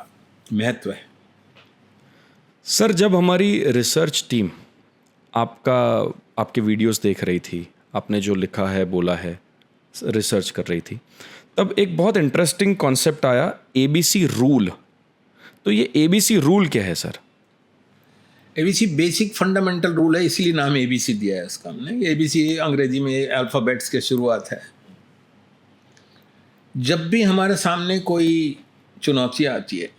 A: महत्व है।
B: सर, जब हमारी रिसर्च टीम आपके वीडियोस देख रही थी, आपने जो लिखा है, बोला है, रिसर्च कर रही थी, तब एक बहुत इंटरेस्टिंग कॉन्सेप्ट आया, एबीसी रूल। तो ये एबीसी रूल क्या है sir?
A: ABC basic fundamental rule है, इसलिए नाम एबीसी दिया है इसका हमने। एबीसी अंग्रेजी में अल्फ़ाबेट्स की शुरुआत है। जब भी हमारे सामने कोई चुनौती आती है,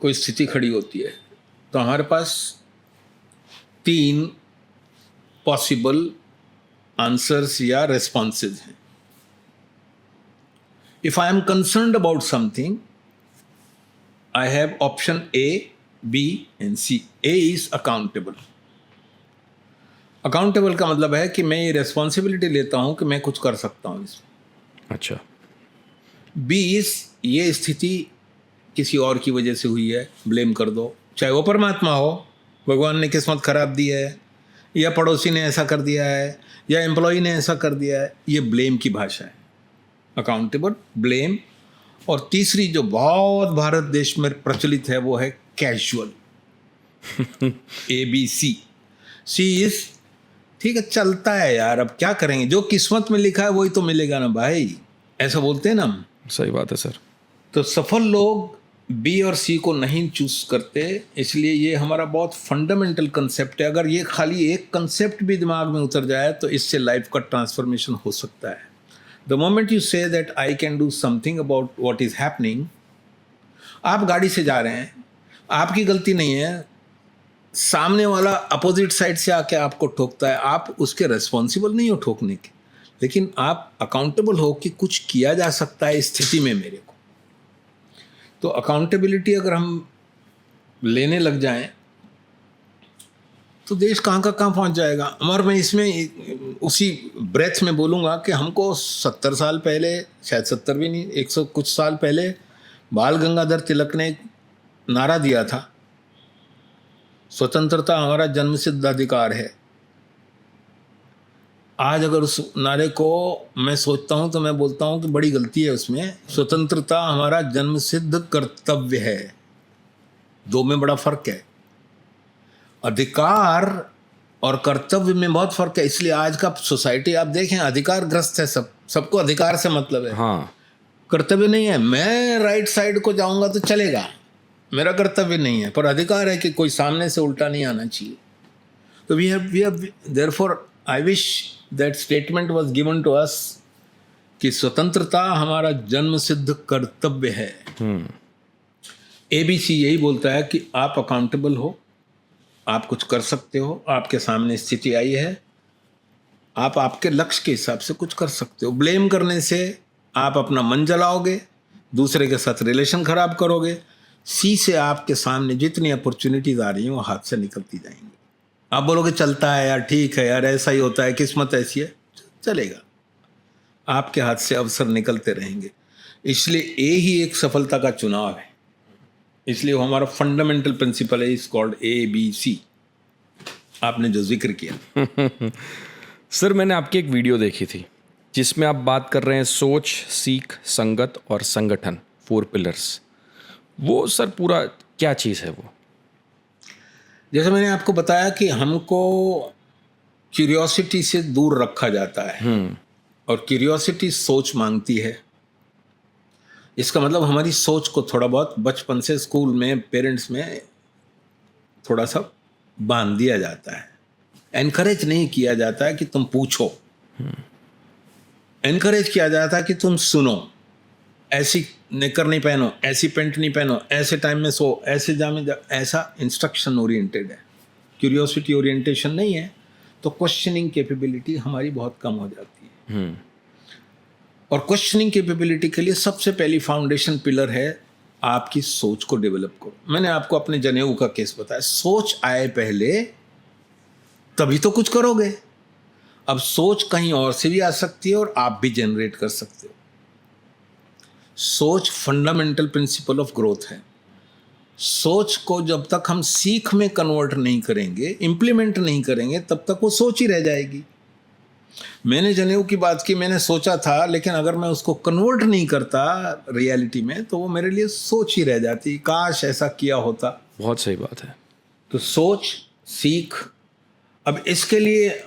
A: कोई स्थिति खड़ी होती है, तो हमारे पास 3 पॉसिबल आंसर्स या रेस्पॉन्सेज हैं। If I am concerned about something, I have option A, B and C. A is accountable. Accountable का मतलब है कि मैं ये रेस्पॉन्सिबिलिटी लेता हूं कि मैं कुछ कर सकता हूं इसमें.
B: अच्छा.
A: बी इज ये स्थिति किसी और की वजह से हुई है, ब्लेम कर दो, चाहे वो परमात्मा हो, भगवान ने किस्मत खराब दी है, या पड़ोसी ने ऐसा कर दिया है, या एम्प्लॉय ने ऐसा कर दिया है. ये ब्लेम की भाषा है. Accountable, blame. और तीसरी जो बहुत भारत देश में प्रचलित है वो है कैजुअल. ABC. सी इज ठीक है, चलता है यार, अब क्या करेंगे, जो किस्मत में लिखा है वही तो मिलेगा ना भाई, ऐसा बोलते हैं ना हम.
B: सही बात है सर.
A: तो सफल लोग बी और सी को नहीं चूज करते. इसलिए ये हमारा बहुत फंडामेंटल कंसेप्ट है. अगर ये खाली एक कंसेप्ट भी दिमाग में उतर जाए तो इससे लाइफ का ट्रांसफॉर्मेशन हो सकता है. The moment you say that I can do something about what is happening. आप गाड़ी से जा रहे हैं, आपकी गलती नहीं है, सामने वाला अपोजिट साइड से आके आपको ठोकता है, आप उसके रेस्पॉन्सिबल नहीं हो ठोकने के, लेकिन आप अकाउंटेबल हो कि कुछ किया जा सकता है इस स्थिति में मेरे को. तो अकाउंटेबिलिटी अगर हम लेने लग जाएं तो देश कहाँ का कहाँ पहुँच जाएगा. और मैं इसमें उसी ब्रेथ में बोलूँगा कि हमको 70 साल पहले, शायद 70 भी नहीं, 100 कुछ साल पहले बाल गंगाधर तिलक ने एक नारा दिया था, स्वतंत्रता हमारा जन्मसिद्ध अधिकार है. आज अगर उस नारे को मैं सोचता हूँ तो मैं बोलता हूँ कि बड़ी गलती है उसमें. स्वतंत्रता हमारा जन्मसिद्ध कर्तव्य है. दो में बड़ा फर्क है. अधिकार और कर्तव्य में बहुत फर्क है. इसलिए आज का सोसाइटी आप देखें अधिकार ग्रस्त है. सबको अधिकार से मतलब है.
B: हाँ.
A: कर्तव्य नहीं है. मैं राइट साइड को जाऊंगा तो चलेगा, मेरा कर्तव्य नहीं है, पर अधिकार है कि कोई सामने से उल्टा नहीं आना चाहिए. तो we have therefore I wish that statement was given to us कि स्वतंत्रता हमारा जन्मसिद्ध कर्तव्य है. ABC यही बोलता है कि आप अकाउंटेबल हो, आप कुछ कर सकते हो, आपके सामने स्थिति आई है, आप आपके लक्ष्य के हिसाब से कुछ कर सकते हो. ब्लेम करने से आप अपना मन जलाओगे, दूसरे के साथ रिलेशन खराब करोगे. सी से आपके सामने जितनी अपॉर्चुनिटीज आ रही हैं वो हाथ से निकलती जाएंगी. आप बोलोगे चलता है यार, ठीक है यार, ऐसा ही होता है, किस्मत ऐसी है, चलेगा. आपके हाथ से अवसर निकलते रहेंगे. इसलिए ए ही एक सफलता का चुनाव है. इसलिए वो हमारा फंडामेंटल प्रिंसिपल है, इज कॉल्ड ABC. आपने जो जिक्र किया.
B: सर मैंने आपकी एक वीडियो देखी थी जिसमें आप बात कर रहे हैं सोच, सीख, संगत और संगठन, 4 पिलर्स. वो सर पूरा क्या चीज़ है वो?
A: जैसे मैंने आपको बताया कि हमको क्यूरियोसिटी से दूर रखा जाता है. और क्यूरियोसिटी सोच मांगती है. इसका मतलब हमारी सोच को थोड़ा बहुत बचपन से स्कूल में, पेरेंट्स में थोड़ा सा बांध दिया जाता है. एनकरेज नहीं किया जाता है कि तुम पूछो. एनकरेज किया जाता है कि तुम सुनो. ऐसी निकर नहीं पहनो, ऐसी पेंट नहीं पहनो, ऐसे टाइम में सो, ऐसे जामे जा, ऐसा इंस्ट्रक्शन ओरिएंटेड है. क्यूरियोसिटी ओरिएंटेशन नहीं है तो क्वेश्चनिंग कैपेबिलिटी हमारी बहुत कम हो जाती है. और क्वेश्चनिंग कैपेबिलिटी के लिए सबसे पहली फाउंडेशन पिलर है आपकी सोच को डेवलप करो. मैंने आपको अपने जनेऊ का केस बताया. सोच आए पहले तभी तो कुछ करोगे. अब सोच कहीं और से भी आ सकती है और आप भी जनरेट कर सकते हो. सोच फंडामेंटल प्रिंसिपल ऑफ ग्रोथ है. सोच को जब तक हम सीख में कन्वर्ट नहीं करेंगे, इंप्लीमेंट नहीं करेंगे, तब तक वो सोच ही रह जाएगी. मैंने जनेऊ की बात की, मैंने सोचा था, लेकिन अगर मैं उसको कन्वर्ट नहीं करता रियलिटी में तो वो मेरे लिए सोच ही रह जाती. काश ऐसा किया होता.
B: बहुत सही बात है.
A: तो सोच, सीख. अब इसके लिए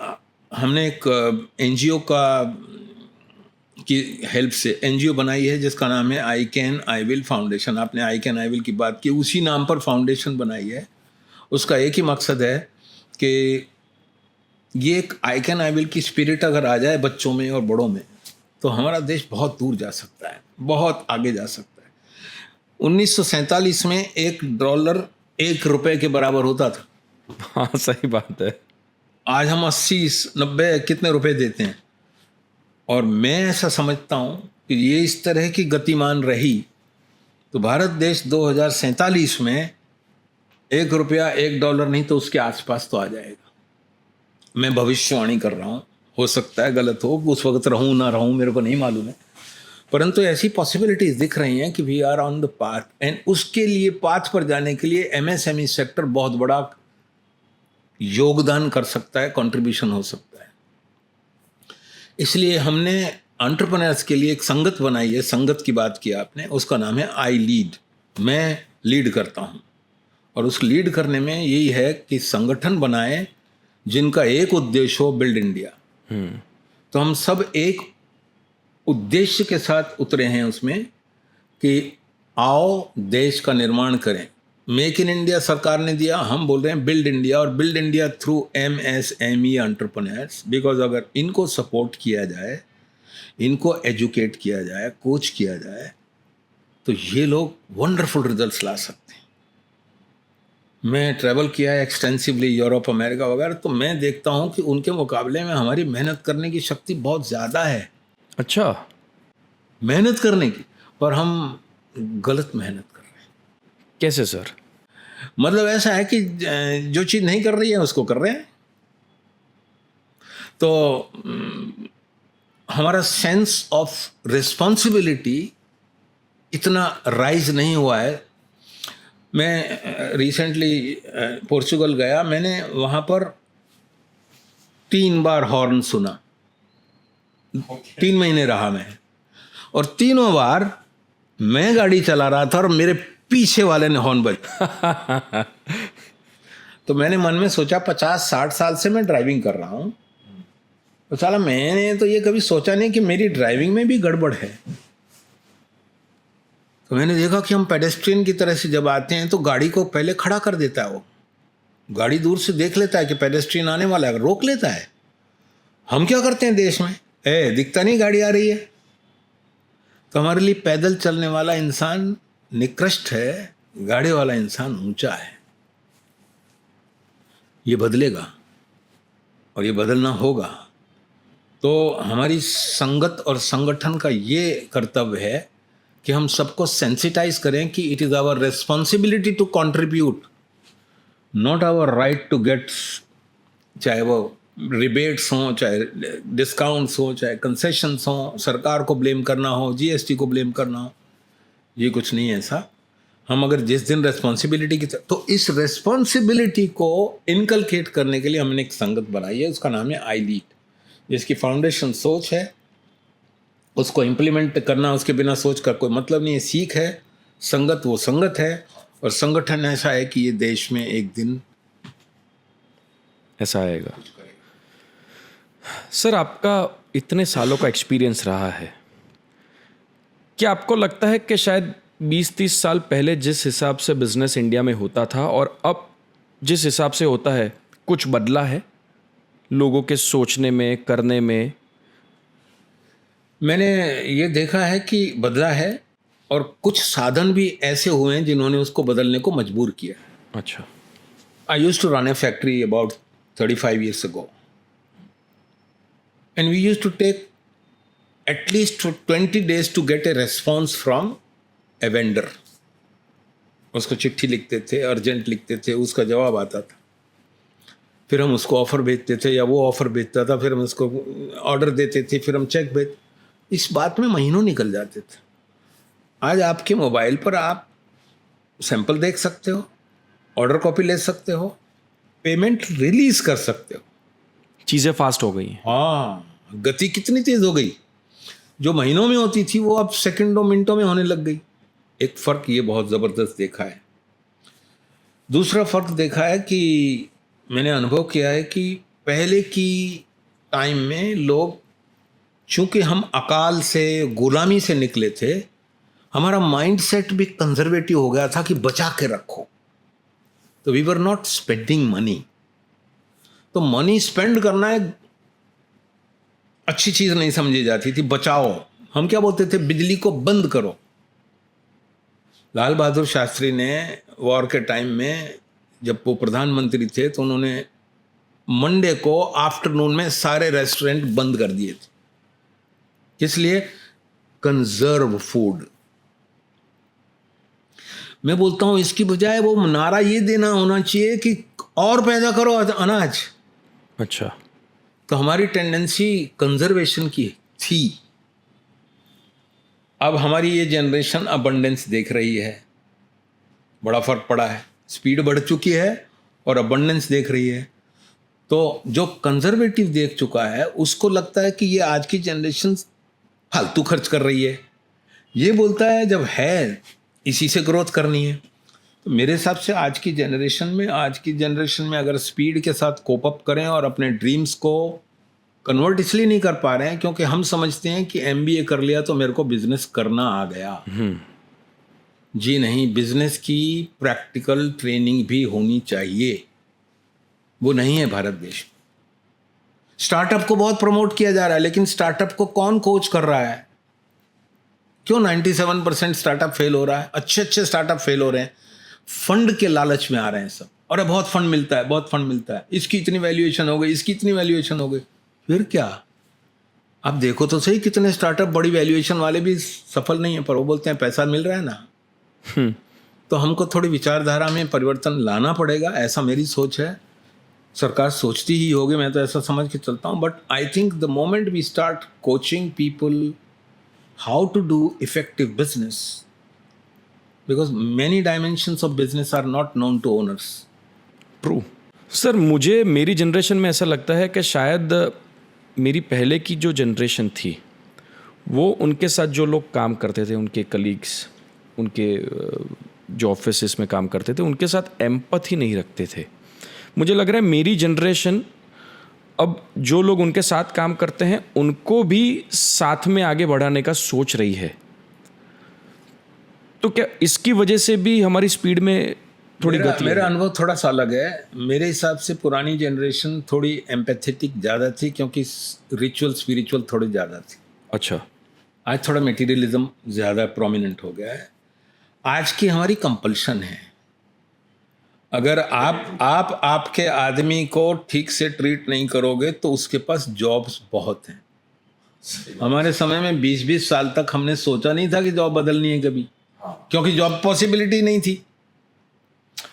A: हमने एक NGO की हेल्प से NGO बनाई है जिसका नाम है आई कैन आई विल फाउंडेशन. आपने आई कैन आई विल की बात की, उसी नाम पर फाउंडेशन बनाई है. उसका एक ही मकसद है कि ये एक आई कैन आई विल की स्पिरिट अगर आ जाए बच्चों में और बड़ों में तो हमारा देश बहुत दूर जा सकता है, बहुत आगे जा सकता है. 1947 में $1 $1 के बराबर होता था.
B: हाँ सही बात है.
A: आज हम 80-90 कितने रुपए देते हैं. और मैं ऐसा समझता हूँ कि ये इस तरह की गतिमान रही तो भारत देश 2047 में ₹1 $1 नहीं तो उसके आसपास तो आ जाएगा। मैं भविष्यवाणी कर रहा हूँ, हो सकता है गलत हो, उस वक्त रहूँ ना रहूँ मेरे को नहीं मालूम है, परंतु ऐसी पॉसिबिलिटीज दिख रही हैं कि we are on the path. And उसके लिए पाथ पर जाने के लिए MSME सेक्टर बहुत बड़ा योगदान कर सकता है, कंट्रीब्यूशन हो सकता है। इसलिए हमने एंटरप्रेन्योर्स के लिए एक संगत बनाई है। संगत की बात की आपने, उसका नाम है आई लीड। मैं लीड करता हूँ और उस लीड करने में यही है कि संगठन बनाए जिनका एक उद्देश्य हो, बिल्ड इंडिया। तो हम सब एक उद्देश्य के साथ उतरे हैं उसमें कि आओ देश का निर्माण करें। मेक इन इंडिया सरकार ने दिया, हम बोल रहे हैं बिल्ड इंडिया, और build India through MSME entrepreneurs. Because अगर इनको सपोर्ट किया जाए, इनको एजुकेट किया जाए, कोच किया जाए, तो ये लोग वंडरफुल रिजल्ट्स ला सकते हैं। मैं ट्रैवल किया है एक्सटेंसिवली यूरोप, अमेरिका वगैरह, तो मैं देखता हूँ कि उनके मुकाबले में हमारी मेहनत करने की शक्ति बहुत ज़्यादा है।
B: अच्छा,
A: मेहनत करने की, पर हम गलत मेहनत कर रहे हैं।
B: कैसे सर?
A: मतलब ऐसा है कि जो चीज़ नहीं कर रही है उसको कर रहे हैं। तो हमारा सेंस ऑफ रिस्पॉन्सिबिलिटी इतना राइज नहीं हुआ है। मैं रिसेंटली पोर्चुगल गया, मैंने वहाँ पर 3 बार हॉर्न सुना। 3 महीने रहा मैं, और तीनों बार मैं गाड़ी चला रहा था और मेरे पीछे वाले ने हॉर्न बजा। तो मैंने मन में सोचा 50-60 साल से मैं ड्राइविंग कर रहा हूँ, तो साला मैंने तो ये कभी सोचा नहीं कि मेरी ड्राइविंग में भी गड़बड़ है। तो मैंने देखा कि हम पेडेस्ट्रियन की तरह से जब आते हैं तो गाड़ी को पहले खड़ा कर देता है। वो गाड़ी दूर से देख लेता है कि पेडेस्ट्रियन आने वाला है, रोक लेता है। हम क्या करते हैं देश में, दिखता नहीं गाड़ी आ रही है। तो हमारे लिए पैदल चलने वाला इंसान निकृष्ट है, गाड़ी वाला इंसान ऊंचा है। ये बदलेगा और ये बदलना होगा। तो हमारी संगत और संगठन का ये कर्तव्य है कि हम सबको सेंसिटाइज करें कि it is our responsibility to contribute, not our right to get, चाहे वो रिबेट्स हों, चाहे डिस्काउंट्स हों, चाहे कंसेशंस हों, सरकार को ब्लेम करना हो, GST को ब्लेम करना हो, ये कुछ नहीं है ऐसा। हम अगर जिस दिन रेस्पॉन्सिबिलिटी की, तो इस रेस्पॉन्सिबिलिटी को इनकलकेट करने के लिए हमने एक संगत बनाई है, उसका नाम है आई लीड, जिसकी फाउंडेशन सोच है। उसको इम्प्लीमेंट करना, उसके बिना सोच का कोई मतलब नहीं है। सीख है, संगत वो संगत है, और संगठन ऐसा है कि ये देश में एक दिन
B: ऐसा आएगा। सर, आपका इतने सालों का एक्सपीरियंस रहा है, क्या आपको लगता है कि शायद 20-30 साल पहले जिस हिसाब से बिजनेस इंडिया में होता था और अब जिस हिसाब से होता है, कुछ बदला है लोगों के सोचने में, करने में?
A: मैंने ये देखा है कि बदला है, और कुछ साधन भी ऐसे हुए हैं जिन्होंने उसको बदलने को मजबूर किया।
B: अच्छा।
A: I used to run a factory about 35 years ago, and we used to take at least 20 days to get a response from a vendor. उसको चिट्ठी लिखते थे, अर्जेंट लिखते थे, उसका जवाब आता था, फिर हम उसको ऑफ़र भेजते थे या वो ऑफ़र भेजता था, फिर हम उसको ऑर्डर देते थे, फिर हम चेक भेज, इस बात में महीनों निकल जाते थे। आज आपके मोबाइल पर आप सैंपल देख सकते हो, ऑर्डर कॉपी ले सकते हो, पेमेंट रिलीज कर सकते हो।
B: चीज़ें फास्ट हो गई हैं।
A: हाँ, गति कितनी तेज हो गई। जो महीनों में होती थी वो अब सेकंडों मिनटों में होने लग गई। एक फ़र्क ये बहुत ज़बरदस्त देखा है। दूसरा फ़र्क देखा है कि मैंने अनुभव किया है कि पहले की टाइम में लोग, चूँकि हम अकाल से, गुलामी से निकले थे, हमारा माइंड सेट भी कंजर्वेटिव हो गया था कि बचा के रखो। तो we were not spending money. तो मनी स्पेंड करना एक अच्छी चीज़ नहीं समझी जाती थी। बचाओ, हम क्या बोलते थे, बिजली को बंद करो। लाल बहादुर शास्त्री ने वॉर के टाइम में, जब वो प्रधानमंत्री थे, तो उन्होंने मंडे को आफ्टरनून में सारे रेस्टोरेंट बंद कर दिए थे। इसलिए कंजर्व फूड। मैं बोलता हूं इसकी बजाय वो नारा ये देना होना चाहिए कि और पैदा करो अनाज।
B: अच्छा।
A: तो हमारी टेंडेंसी कंजर्वेशन की थी। अब हमारी ये जनरेशन अबंडेंस देख रही है, बड़ा फर्क पड़ा है, स्पीड बढ़ चुकी है और अबंडेंस देख रही है। तो जो कंजर्वेटिव देख चुका है उसको लगता है कि ये आज की जनरेशन फालतू खर्च कर रही है। ये बोलता है जब है इसी से ग्रोथ करनी है। तो मेरे हिसाब से आज की जनरेशन में अगर स्पीड के साथ कोप अप करें और अपने ड्रीम्स को कन्वर्ट इसलिए नहीं कर पा रहे हैं क्योंकि हम समझते हैं कि एमबीए कर लिया तो मेरे को बिजनेस करना आ गया। जी नहीं, बिजनेस की प्रैक्टिकल ट्रेनिंग भी होनी चाहिए, वो नहीं है भारत देश में। स्टार्टअप को बहुत प्रमोट किया जा रहा है, लेकिन स्टार्टअप को कौन कोच कर रहा है? क्यों 97% स्टार्टअप फेल हो रहा है? अच्छे स्टार्टअप फेल हो रहे हैं, फंड के लालच में आ रहे हैं सब। और बहुत फंड मिलता है, बहुत फंड मिलता है, इसकी इतनी वैल्यूएशन हो गई, इसकी इतनी वैल्यूएशन हो गई। फिर क्या? आप देखो तो सही, कितने स्टार्टअप बड़ी वैल्यूएशन वाले भी सफल नहीं है, पर वो बोलते हैं पैसा मिल रहा है ना। तो हमको थोड़ी विचारधारा में परिवर्तन लाना पड़ेगा, ऐसा मेरी सोच है। सरकार सोचती ही होगी, मैं तो ऐसा समझ के चलता हूँ। But I think the moment we start coaching people how to do effective business, because many dimensions of business are not known to owners.
B: True. Sir मुझे मेरी जनरेशन में ऐसा लगता है कि शायद मेरी पहले की जो जनरेशन थी वो उनके साथ जो लोग काम करते थे, उनके कलीग्स, उनके जो ऑफिस में काम करते थे, उनके साथ एम्पैथी नहीं रखते थे। मुझे लग रहा है मेरी जनरेशन अब जो लोग उनके साथ काम करते हैं उनको भी साथ में आगे बढ़ाने का सोच रही है। तो क्या इसकी वजह से भी हमारी स्पीड में थोड़ी गति?
A: मेरा अनुभव थोड़ा सा अलग है। मेरे हिसाब से पुरानी जनरेशन थोड़ी एम्पैथेटिक ज़्यादा थी, क्योंकि रिचुअल स्पिरिचुअल थोड़ी ज़्यादा थी।
B: अच्छा।
A: आज थोड़ा मटेरियलिज्म ज़्यादा प्रोमिनेंट हो गया है। आज की हमारी कंपल्शन है। अगर आप आपके आदमी को ठीक से ट्रीट नहीं करोगे तो उसके पास जॉब्स बहुत हैं। हमारे समय में 20-20 साल तक हमने सोचा नहीं था कि जॉब बदलनी है कभी, क्योंकि जॉब पॉसिबिलिटी नहीं थी।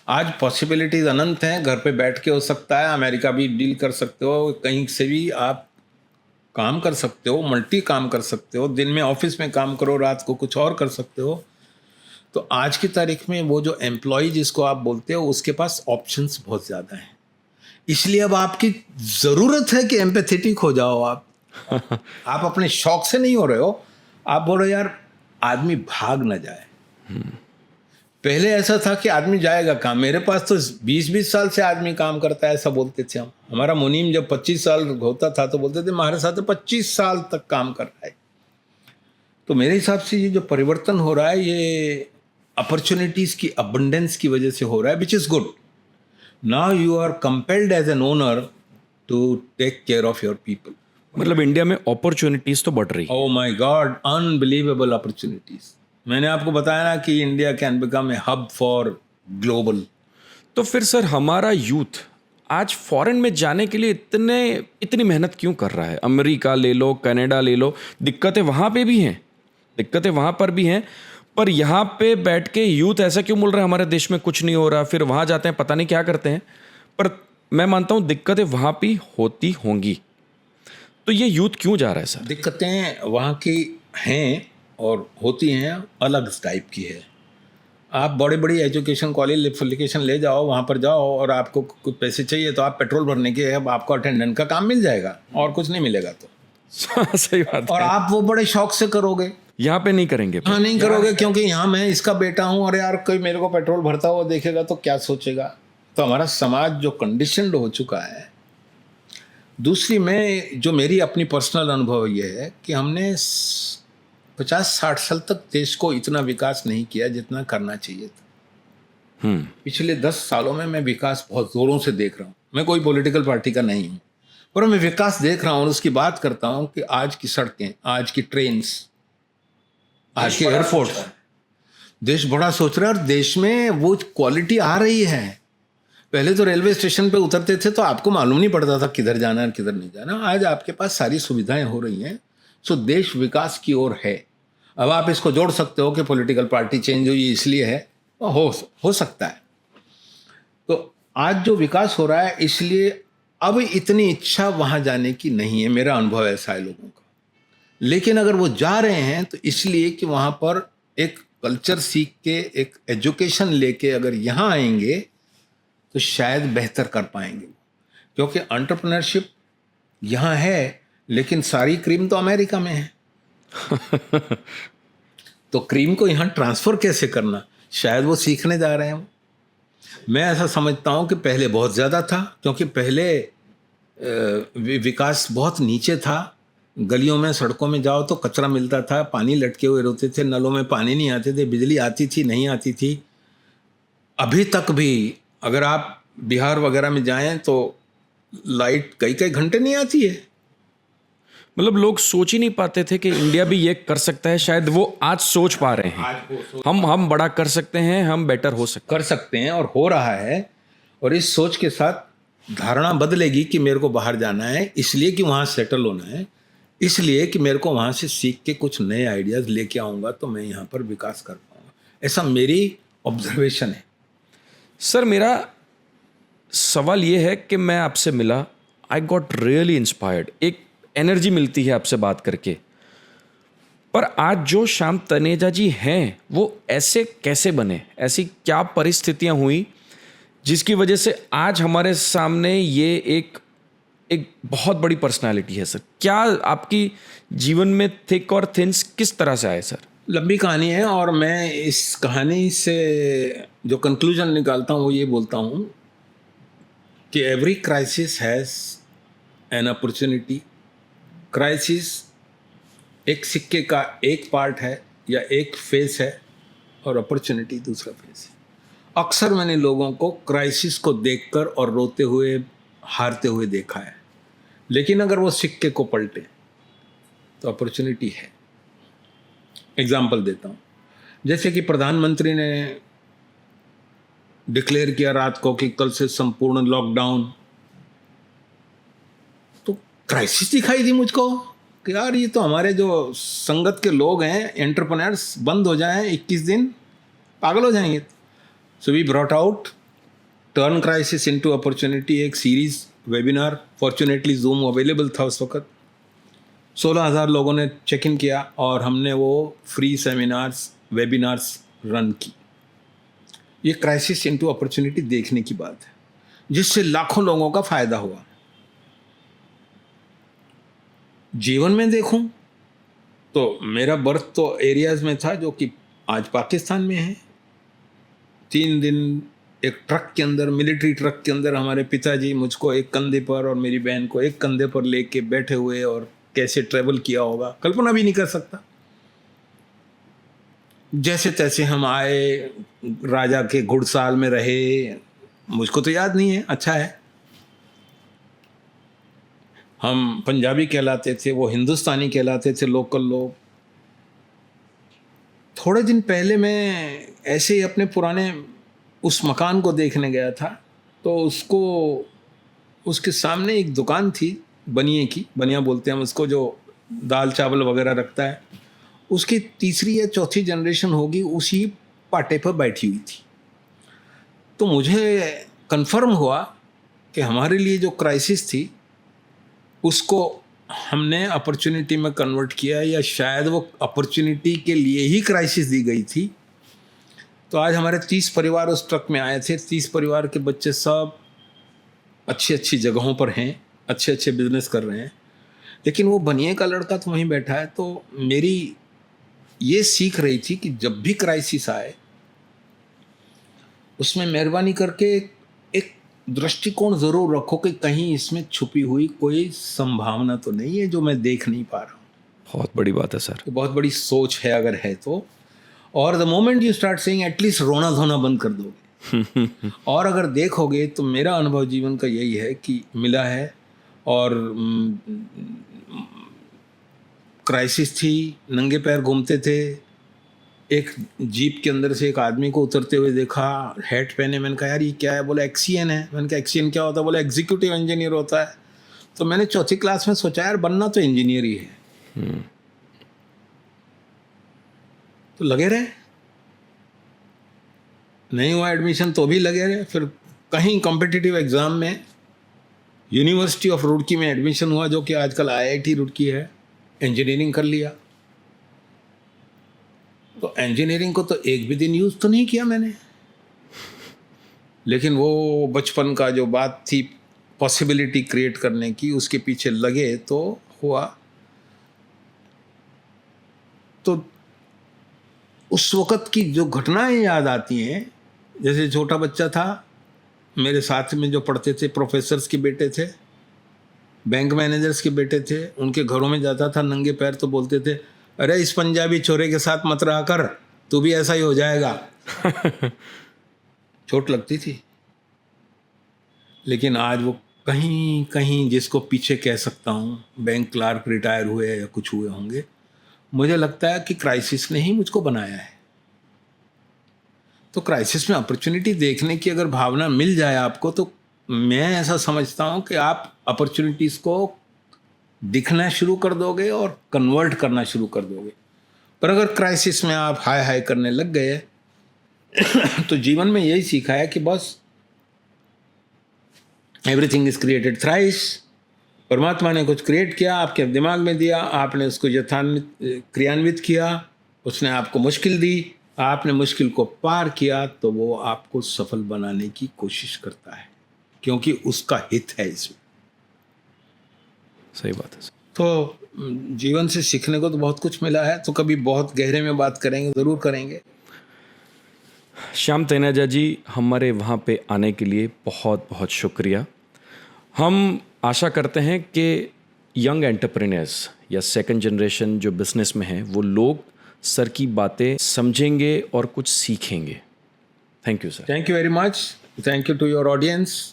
A: आज पॉसिबिलिटीज अनंत हैं। घर पे बैठ के हो सकता है, अमेरिका भी डील कर सकते हो, कहीं से भी आप काम कर सकते हो, मल्टी काम कर सकते हो, दिन में ऑफिस में काम करो, रात को कुछ और कर सकते हो। तो आज की तारीख में वो जो एम्प्लॉय जिसको आप बोलते हो उसके पास ऑप्शंस बहुत ज़्यादा हैं। इसलिए अब आपकी ज़रूरत है कि एम्पैथेटिक हो जाओ आप। आप अपने शौक से नहीं हो रहे हो, आप बोल रहे हो यार आदमी भाग ना जाए। पहले ऐसा था कि आदमी जाएगा काम। मेरे पास तो 20-20 साल से आदमी काम करता है, ऐसा बोलते थे हम। हमारा मुनीम जब 25 साल होता था तो बोलते थे हमारे साथ 25 साल तक काम कर रहा है। तो मेरे हिसाब से ये जो परिवर्तन हो रहा है ये अपॉर्चुनिटीज की अबंडेंस की वजह से हो रहा है, which is good. Now you are compelled as an owner to take care of your people.
B: मतलब इंडिया में अपॉर्चुनिटीज तो बढ़ रही है।
A: Oh my god, unbelievable opportunities. मैंने आपको बताया ना कि India can become a hub for global.
B: तो फिर सर हमारा यूथ आज फॉरेन में जाने के लिए इतनी मेहनत क्यों कर रहा है? अमेरिका ले लो, कनाडा ले लो, दिक्कतें वहाँ पे भी हैं, दिक्कतें वहाँ पर भी हैं, पर यहाँ पे बैठ के यूथ ऐसा क्यों बोल रहा है हमारे देश में कुछ नहीं हो रहा, फिर वहाँ जाते हैं पता नहीं क्या करते हैं। पर मैं मानता हूँ दिक्कतें वहाँ भी होती होंगी, तो ये यूथ क्यों जा रहा है सर?
A: दिक्कतें वहाँ की हैं और होती हैं, अलग टाइप की है। आप बड़ी बड़ी एजुकेशन क्वालिफिकेशन ले जाओ, वहाँ पर जाओ और आपको कुछ पैसे चाहिए तो आप पेट्रोल भरने के अब आपको अटेंडेंट का काम मिल जाएगा और कुछ नहीं मिलेगा। तो
B: सही बात
A: और
B: है।
A: आप वो बड़े शौक से करोगे,
B: यहाँ पे नहीं करेंगे।
A: हाँ नहीं करोगे, क्योंकि यहाँ मैं इसका बेटा हूँ और यार कोई मेरे को पेट्रोल भरता हुआ देखेगा तो क्या सोचेगा। तो हमारा समाज जो कंडीशनड हो चुका है। दूसरी में जो मेरी अपनी पर्सनल अनुभव ये है कि हमने 50-60 साल तक देश को इतना विकास नहीं किया जितना करना चाहिए था। पिछले 10 सालों में मैं विकास बहुत जोरों से देख रहा हूँ। मैं कोई पॉलिटिकल पार्टी का नहीं हूँ, पर मैं विकास देख रहा हूँ और उसकी बात करता हूँ कि आज की सड़कें, आज की ट्रेन्स, आज के एयरपोर्ट, देश बड़ा सोच रहा है और देश में वो क्वालिटी आ रही है। पहले तो रेलवे स्टेशन पे उतरते थे तो आपको मालूम नहीं पड़ता था किधर जाना है और किधर नहीं जाना। आज आपके पास सारी सुविधाएं हो रही हैं। सो देश विकास की ओर है। अब आप इसको जोड़ सकते हो कि पॉलिटिकल पार्टी चेंज हुई इसलिए है, हो सकता है। तो आज जो विकास हो रहा है इसलिए अब इतनी इच्छा वहां जाने की नहीं है, मेरा अनुभव ऐसा है लोगों का। लेकिन अगर वो जा रहे हैं तो इसलिए कि वहां पर एक कल्चर सीख के, एक एजुकेशन लेके अगर यहाँ आएंगे तो शायद बेहतर कर पाएंगे, क्योंकि एंटरप्रेन्योरशिप यहाँ है लेकिन सारी क्रीम तो अमेरिका में है। तो क्रीम को यहाँ ट्रांसफर कैसे करना, शायद वो सीखने जा रहे हैं। मैं ऐसा समझता हूँ कि पहले बहुत ज़्यादा था, क्योंकि पहले विकास बहुत नीचे था। गलियों में, सड़कों में जाओ तो कचरा मिलता था, पानी लटके हुए रहते थे, नलों में पानी नहीं आते थे, बिजली आती थी नहीं आती थी। अभी तक भी अगर आप बिहार वगैरह में जाएं तो लाइट कई कई घंटे नहीं आती है।
B: मतलब लोग सोच ही नहीं पाते थे कि इंडिया भी ये कर सकता है, शायद वो आज सोच पा रहे हैं। हम बड़ा कर सकते हैं, हम बेटर कर
A: सकते हैं और हो रहा है। और इस सोच के साथ धारणा बदलेगी कि मेरे को बाहर जाना है इसलिए कि वहाँ सेटल होना है, इसलिए कि मेरे को वहाँ से सीख के कुछ नए आइडियाज़ लेके आऊँगा तो मैं यहाँ पर विकास कर पाऊँगा। ऐसा मेरी ऑब्जर्वेशन है।
B: सर, मेरा सवाल ये है कि मैं आपसे मिला, आई गॉट रियली इंस्पायर्ड, एक एनर्जी मिलती है आपसे बात करके। पर आज जो श्याम तनेजा जी हैं वो ऐसे कैसे बने? ऐसी क्या परिस्थितियां हुई जिसकी वजह से आज हमारे सामने ये एक बहुत बड़ी पर्सनालिटी है? सर, क्या आपकी जीवन में थिक और थिन्स किस तरह से आए? सर,
A: लंबी कहानी है और मैं इस कहानी से जो कंक्लूजन निकालता हूँ वो ये बोलता हूँ कि every crisis has an opportunity. Crisis एक सिक्के का एक पार्ट है या एक फेस है और अपॉर्चुनिटी दूसरा फेस है। अक्सर मैंने लोगों को क्राइसिस को देखकर और रोते हुए, हारते हुए देखा है, लेकिन अगर वो सिक्के को पलटे तो अपॉर्चुनिटी है। एग्जाम्पल देता हूँ, जैसे कि प्रधानमंत्री ने डिक्लेयर किया रात को कि कल से संपूर्ण लॉकडाउन, तो क्राइसिस दिखाई दी मुझको कि यार ये तो हमारे जो संगत के लोग हैं, एंटरप्रेन्योर्स, बंद हो जाएं 21 दिन, पागल हो जाएंगे। So we brought out turn crisis into opportunity, एक series webinar, fortunately Zoom available था उस वक्त। 16,000 लोगों ने चेक इन किया और हमने वो फ्री सेमिनार्स, वेबिनार्स रन की। ये क्राइसिस इनटू अपॉर्चुनिटी देखने की बात है, जिससे लाखों लोगों का फायदा हुआ। जीवन में देखूं तो मेरा बर्थ तो एरियाज़ में था जो कि आज पाकिस्तान में है। 3 दिन एक ट्रक के अंदर, मिलिट्री ट्रक के अंदर, हमारे पिताजी मुझको एक कंधे पर और मेरी बहन को एक कंधे पर लेके बैठे हुए, और कैसे ट्रैवल किया होगा कल्पना भी नहीं कर सकता। जैसे तैसे हम आए, राजा के घुड़साल में रहे, मुझको तो याद नहीं है, अच्छा है। हम पंजाबी कहलाते थे, वो हिंदुस्तानी कहलाते थे, लोकल लोग। थोड़े दिन पहले मैं ऐसे ही अपने पुराने उस मकान को देखने गया था, तो उसके सामने एक दुकान थी बनिए की, बनिया बोलते हैं हम उसको, जो दाल चावल वगैरह रखता है। उसकी तीसरी या चौथी जनरेशन होगी, उसी पाटे पर बैठी हुई थी। तो मुझे कंफर्म हुआ कि हमारे लिए जो क्राइसिस थी उसको हमने अपॉर्चुनिटी में कन्वर्ट किया, या शायद वो अपॉर्चुनिटी के लिए ही क्राइसिस दी गई थी। तो आज हमारे 30 परिवार उस ट्रक में आए थे। 30 परिवार के बच्चे सब अच्छी अच्छी जगहों पर हैं, अच्छे अच्छे बिजनेस कर रहे हैं, लेकिन वो बनिए का लड़का तो वहीं बैठा है। तो मेरी ये सीख रही थी कि जब भी क्राइसिस आए उसमें मेहरबानी करके एक दृष्टिकोण ज़रूर रखो कि कहीं इसमें छुपी हुई कोई संभावना तो नहीं है जो मैं देख नहीं पा रहा हूँ।
B: बहुत बड़ी बात है सर,
A: तो बहुत बड़ी सोच है अगर है तो। और the moment you start saying, at least रोना धोना बंद कर दोगे। और अगर देखोगे तो मेरा अनुभव जीवन का यही है कि मिला है। और क्राइसिस थी, नंगे पैर घूमते थे, एक जीप के अंदर से एक आदमी को उतरते हुए देखा, हैट पहने। मैंने कहा यार ये क्या है? बोला एक्सीएन है। मैंने कहा एक्सीएन क्या होता है? बोला एग्जीक्यूटिव इंजीनियर होता है। तो मैंने चौथी क्लास में सोचा यार बनना तो इंजीनियर ही है। तो लगे रहे, नहीं हुआ एडमिशन तो भी लगे रहे। फिर कहीं कॉम्पिटिटिव एग्ज़ाम में यूनिवर्सिटी ऑफ रुड़की में एडमिशन हुआ, जो कि आजकल IIT रुड़की है, इंजीनियरिंग कर लिया। तो इंजीनियरिंग को तो एक भी दिन यूज़ तो नहीं किया मैंने, लेकिन वो बचपन का जो बात थी पॉसिबिलिटी क्रिएट करने की, उसके पीछे लगे तो हुआ। तो उस वक़्त की जो घटनाएं याद आती हैं, जैसे छोटा बच्चा था, मेरे साथ में जो पढ़ते थे प्रोफेसर्स के बेटे थे, बैंक मैनेजर्स के बेटे थे, उनके घरों में जाता था नंगे पैर, तो बोलते थे, अरे इस पंजाबी छोरे के साथ मत रहा कर, तू भी ऐसा ही हो जाएगा। चोट लगती थी। लेकिन आज वो कहीं कहीं जिसको पीछे कह सकता हूँ, बैंक क्लार्क रिटायर हुए या कुछ हुए होंगे, मुझे लगता है कि क्राइसिस ने ही मुझको बनाया है। तो क्राइसिस में अपॉर्चुनिटी देखने की अगर भावना मिल जाए आपको, तो मैं ऐसा समझता हूँ कि आप अपॉर्चुनिटीज़ को दिखना शुरू कर दोगे और कन्वर्ट करना शुरू कर दोगे। पर अगर क्राइसिस में आप हाय हाय करने लग गए तो जीवन में यही सीखा है कि बस एवरीथिंग इज क्रिएटेड थ्राइस। परमात्मा ने कुछ क्रिएट किया, आपके दिमाग में दिया, आपने उसको क्रियान्वित किया, उसने आपको मुश्किल दी, आपने मुश्किल को पार किया, तो वो आपको सफल बनाने की कोशिश करता है, क्योंकि उसका हित है इसमें।
B: सही बात है।
A: तो जीवन से सीखने को तो बहुत कुछ मिला है, तो कभी बहुत गहरे में बात करेंगे, ज़रूर करेंगे।
B: श्याम तनेजा जी, हमारे वहाँ पे आने के लिए बहुत बहुत शुक्रिया। हम आशा करते हैं कि यंग एंटरप्रेन्योर्स या सेकंड जनरेशन जो बिजनेस में हैं, वो लोग सर की बातें समझेंगे और कुछ सीखेंगे। Thank you sir.
A: Thank you very much. Thank you to your audience.